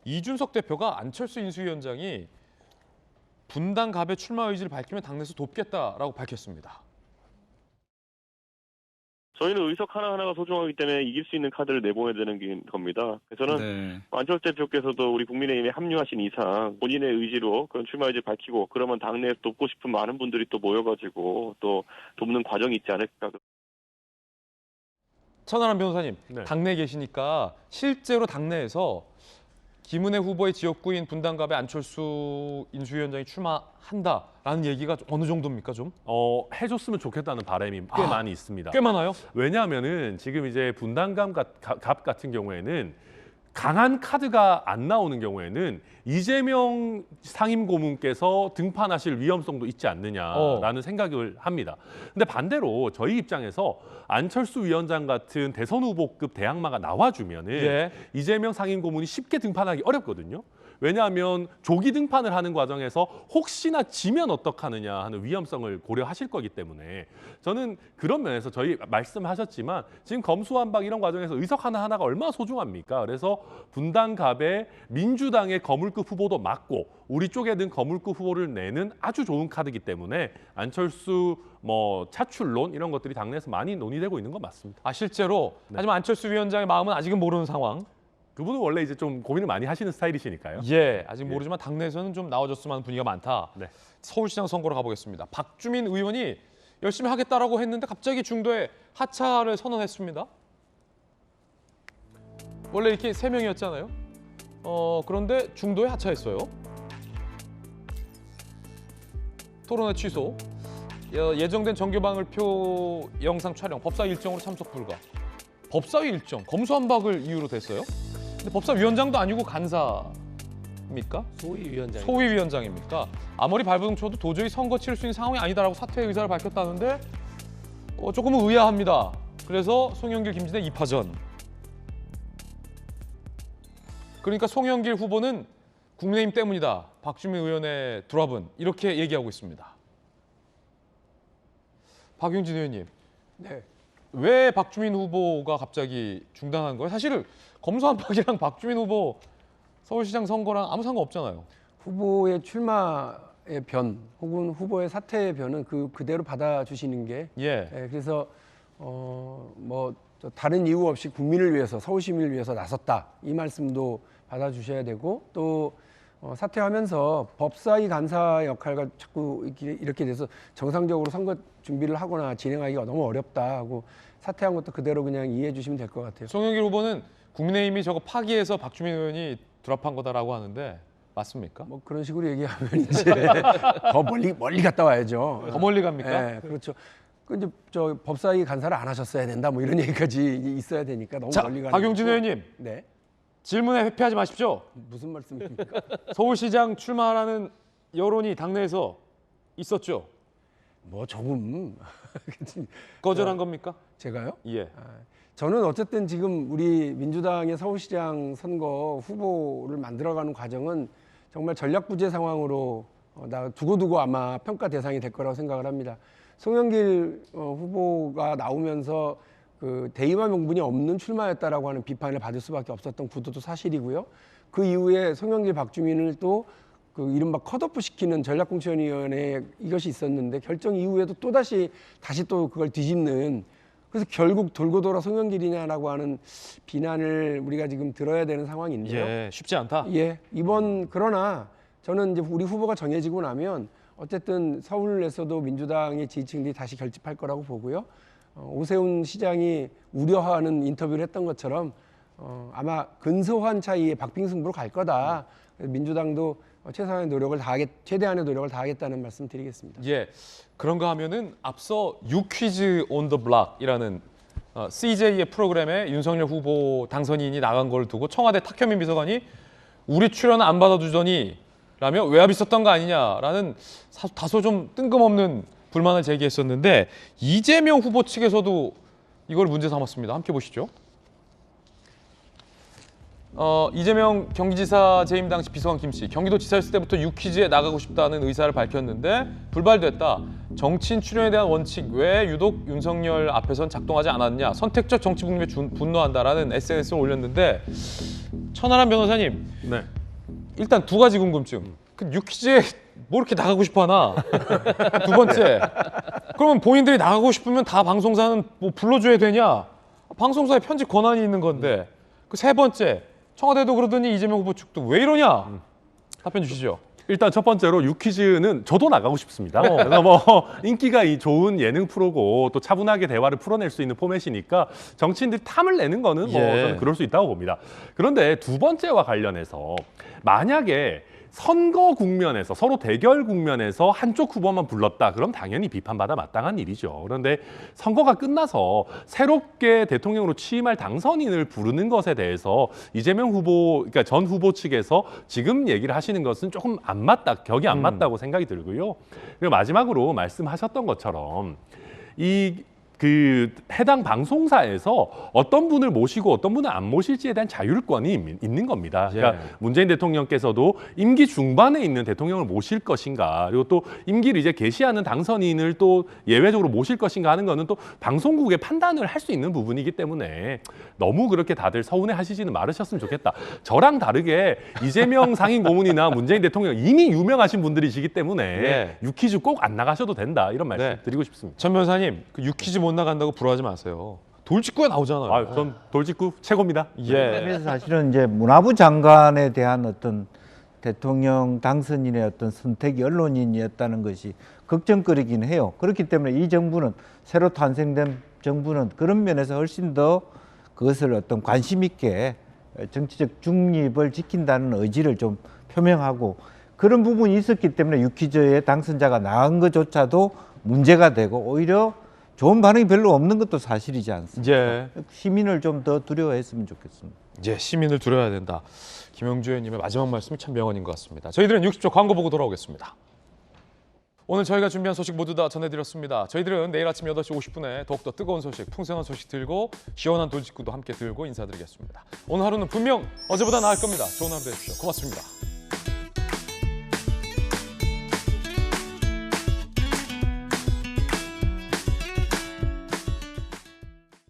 이준석 대표가 안철수 인수위원장이 분당갑의 출마 의지를 밝히면 당내에서 돕겠다라고 밝혔습니다. 저희는 의석 하나하나가 소중하기 때문에 이길 수 있는 카드를 내보내야 되는 겁니다. 그래서는 안철수 대표께서도 우리 국민의힘에 합류하신 이상 본인의 의지로 그런 출마 의지를 밝히고 그러면 당내에서 돕고 싶은 많은 분들이 또 모여가지고 또 돕는 과정이 있지 않을까. 천하람 변호사님, 당내에 계시니까 실제로 당내에서 김은혜 후보의 지역구인 분당갑에 안철수 인수위원장이 출마한다라는 얘기가 어느 정도입니까 좀? 해줬으면 좋겠다는 바람이 꽤 많이 있습니다. 꽤 많아요? 왜냐하면은 지금 이제 분당갑 같은 경우에는 강한 카드가 안 나오는 경우에는 이재명 상임고문께서 등판하실 위험성도 있지 않느냐라는 생각을 합니다. 근데 반대로 저희 입장에서 안철수 위원장 같은 대선 후보급 대항마가 나와주면은 이재명 상임고문이 쉽게 등판하기 어렵거든요. 왜냐하면 조기 등판을 하는 과정에서 혹시나 지면 어떡하느냐 하는 위험성을 고려하실 거기 때문에 저는 그런 면에서 저희 말씀하셨지만 지금 검수완박 이런 과정에서 의석 하나하나가 얼마나 소중합니까? 그래서 분당갑에 민주당의 거물급 후보도 맞고 우리 쪽에 든 거물급 후보를 내는 아주 좋은 카드이기 때문에 안철수 차출론 이런 것들이 당내에서 많이 논의되고 있는 건 맞습니다. 실제로? 하지만 안철수 위원장의 마음은 아직은 모르는 상황. 그분은 원래 이제 좀 고민을 많이 하시는 스타일이시니까요. 아직 모르지만 당내에서는 좀 나와줬으면 하는 분위기가 많다. 서울시장 선거로 가보겠습니다. 박주민 의원이 열심히 하겠다라고 했는데 갑자기 중도에 하차를 선언했습니다. 원래 이렇게 3명이었잖아요. 그런데 중도에 하차했어요. 토론회 취소. 예정된 정규방을표 영상 촬영, 법사위 일정으로 참석 불가. 법사위 일정, 검수완박을 이유로 됐어요. 근데 법사위원장도 아니고 간사입니까? 소위위원장입니까? 아무리 발버둥 쳐도 도저히 선거 치를 수 있는 상황이 아니다라고 사퇴의 의사를 밝혔다는데 조금은 의아합니다. 그래서 송영길, 김진애 2파전. 그러니까 송영길 후보는 국민의힘 때문이다. 박주민 의원의 드랍은 이렇게 얘기하고 있습니다. 박용진 의원님. 왜 박주민 후보가 갑자기 중단한 거예요? 사실 검수완박이랑 박주민 후보 서울시장 선거랑 아무 상관없잖아요. 후보의 출마의 변 혹은 후보의 사퇴의 변은 그대로 받아주시는 게 그래서 다른 이유 없이 국민을 위해서 서울 시민을 위해서 나섰다 이 말씀도 받아주셔야 되고 또 사퇴하면서 법사위 간사 역할과 자꾸 이렇게 돼서 정상적으로 선거 준비를 하거나 진행하기가 너무 어렵다 하고 사퇴한 것도 그대로 그냥 이해해 주시면 될 것 같아요. 송영길 후보는 국민의힘이 저거 파기해서 박주민 의원이 드랍한 거다라고 하는데 맞습니까? 그런 식으로 얘기하면 이제 더 멀리 갔다 와야죠. 더 멀리 갑니까? 네, 그렇죠. 근데 저 법사위 간사를 안 하셨어야 된다 이런 얘기까지 있어야 되니까 너무 멀리 가는. 박용진 의원님. 질문에 회피하지 마십시오. 무슨 말씀입니까? 서울시장 출마하라는 여론이 당내에서 있었죠? 조금. 거절한 겁니까? 제가요? 예. 저는 어쨌든 지금 우리 민주당의 서울시장 선거 후보를 만들어가는 과정은 정말 전략부재 상황으로 두고두고 아마 평가 대상이 될 거라고 생각을 합니다. 송영길 후보가 나오면서 대의와 명분이 없는 출마였다라고 하는 비판을 받을 수밖에 없었던 구도도 사실이고요. 그 이후에 송영길, 박주민을 또 이른바 컷오프 시키는 전략공천위원회 이것이 있었는데 결정 이후에도 다시 또 그걸 뒤집는 그래서 결국 돌고 돌아 송영길이냐라고 하는 비난을 우리가 지금 들어야 되는 상황인데요. 쉽지 않다. 그러나 저는 이제 우리 후보가 정해지고 나면 어쨌든 서울에서도 민주당의 지지층들이 다시 결집할 거라고 보고요. 오세훈 시장이 우려하는 인터뷰를 했던 것처럼 아마 근소한 차이에 박빙승부로 갈 거다. 민주당도 최대한의 노력을 다하겠다는 말씀 드리겠습니다. 그런가 하면은 앞서 유퀴즈 온 더 블락이라는 CJ의 프로그램에 윤석열 후보 당선인이 나간 걸 두고 청와대 탁현민 비서관이 우리 출연 안 받아주더니 라며 외압 있었던 거 아니냐라는 다소 좀 뜬금없는 불만을 제기했었는데 이재명 후보 측에서도 이걸 문제 삼았습니다. 함께 보시죠. 이재명 경기지사 재임 당시 비서관 김 씨, 경기도지사였을 때부터 유퀴즈에 나가고 싶다는 의사를 밝혔는데 불발됐다. 정치인 출연에 대한 원칙 왜 유독 윤석열 앞에선 작동하지 않았냐. 선택적 정치 분립에 분노한다라는 SNS를 올렸는데 천하람 변호사님, 일단 두 가지 궁금증. 유퀴즈에 뭐 이렇게 나가고 싶어 하나? 두 번째, 그러면 본인들이 나가고 싶으면 다 방송사는 뭐 불러줘야 되냐? 방송사에 편집 권한이 있는 건데. 그 세 번째, 청와대도 그러더니 이재명 후보 측도 왜 이러냐? 답변 주시죠. 일단 첫 번째로 유퀴즈는 저도 나가고 싶습니다. 그래서 뭐 인기가 좋은 예능 프로고 또 차분하게 대화를 풀어낼 수 있는 포맷이니까 정치인들이 탐을 내는 거는 뭐 예. 저는 그럴 수 있다고 봅니다. 그런데 두 번째와 관련해서 만약에 선거 국면에서 서로 대결 국면에서 한쪽 후보만 불렀다. 그럼 당연히 비판받아 마땅한 일이죠. 그런데 선거가 끝나서 새롭게 대통령으로 취임할 당선인을 부르는 것에 대해서 이재명 후보, 그러니까 전 후보 측에서 지금 얘기를 하시는 것은 조금 안 맞다, 격이 안 맞다고 생각이 들고요. 그리고 마지막으로 말씀하셨던 것처럼 그 해당 방송사에서 어떤 분을 모시고 어떤 분을 안 모실지에 대한 자율권이 있는 겁니다. 그러니까 문재인 대통령께서도 임기 중반에 있는 대통령을 모실 것인가, 그리고 또 임기를 이제 개시하는 당선인을 또 예외적으로 모실 것인가 하는 거는 또 방송국의 판단을 할 수 있는 부분이기 때문에 너무 그렇게 다들 서운해 하시지는 말으셨으면 좋겠다. 저랑 다르게 이재명 상임 고문이나 문재인 대통령 이미 유명하신 분들이시기 때문에 유퀴즈 꼭 안 나가셔도 된다. 이런 말씀 드리고 싶습니다. 전 변호사님, 그 유퀴즈 못 나간다고 부러워하지 마세요. 돌직구에 나오잖아요. 전 돌직구 최고입니다. 그래서 사실은 이제 문화부 장관에 대한 어떤 대통령 당선인의 어떤 선택이 언론인이었다는 것이 걱정거리긴 해요. 그렇기 때문에 이 정부는 새로 탄생된 정부는 그런 면에서 훨씬 더 그것을 어떤 관심 있게 정치적 중립을 지킨다는 의지를 좀 표명하고 그런 부분이 있었기 때문에 유퀴즈의 당선자가 나은 것조차도 문제가 되고 오히려 좋은 반응이 별로 없는 것도 사실이지 않습니까? 시민을 좀 더 두려워했으면 좋겠습니다. 이제 시민을 두려워야 된다. 김영주 의원님의 마지막 말씀이 참 명언인 것 같습니다. 저희들은 60초 광고 보고 돌아오겠습니다. 오늘 저희가 준비한 소식 모두 다 전해드렸습니다. 저희들은 내일 아침 8시 50분에 더욱더 뜨거운 소식, 풍성한 소식 들고 시원한 돌직구도 함께 들고 인사드리겠습니다. 오늘 하루는 분명 어제보다 나을 겁니다. 좋은 하루 되십시오. 고맙습니다.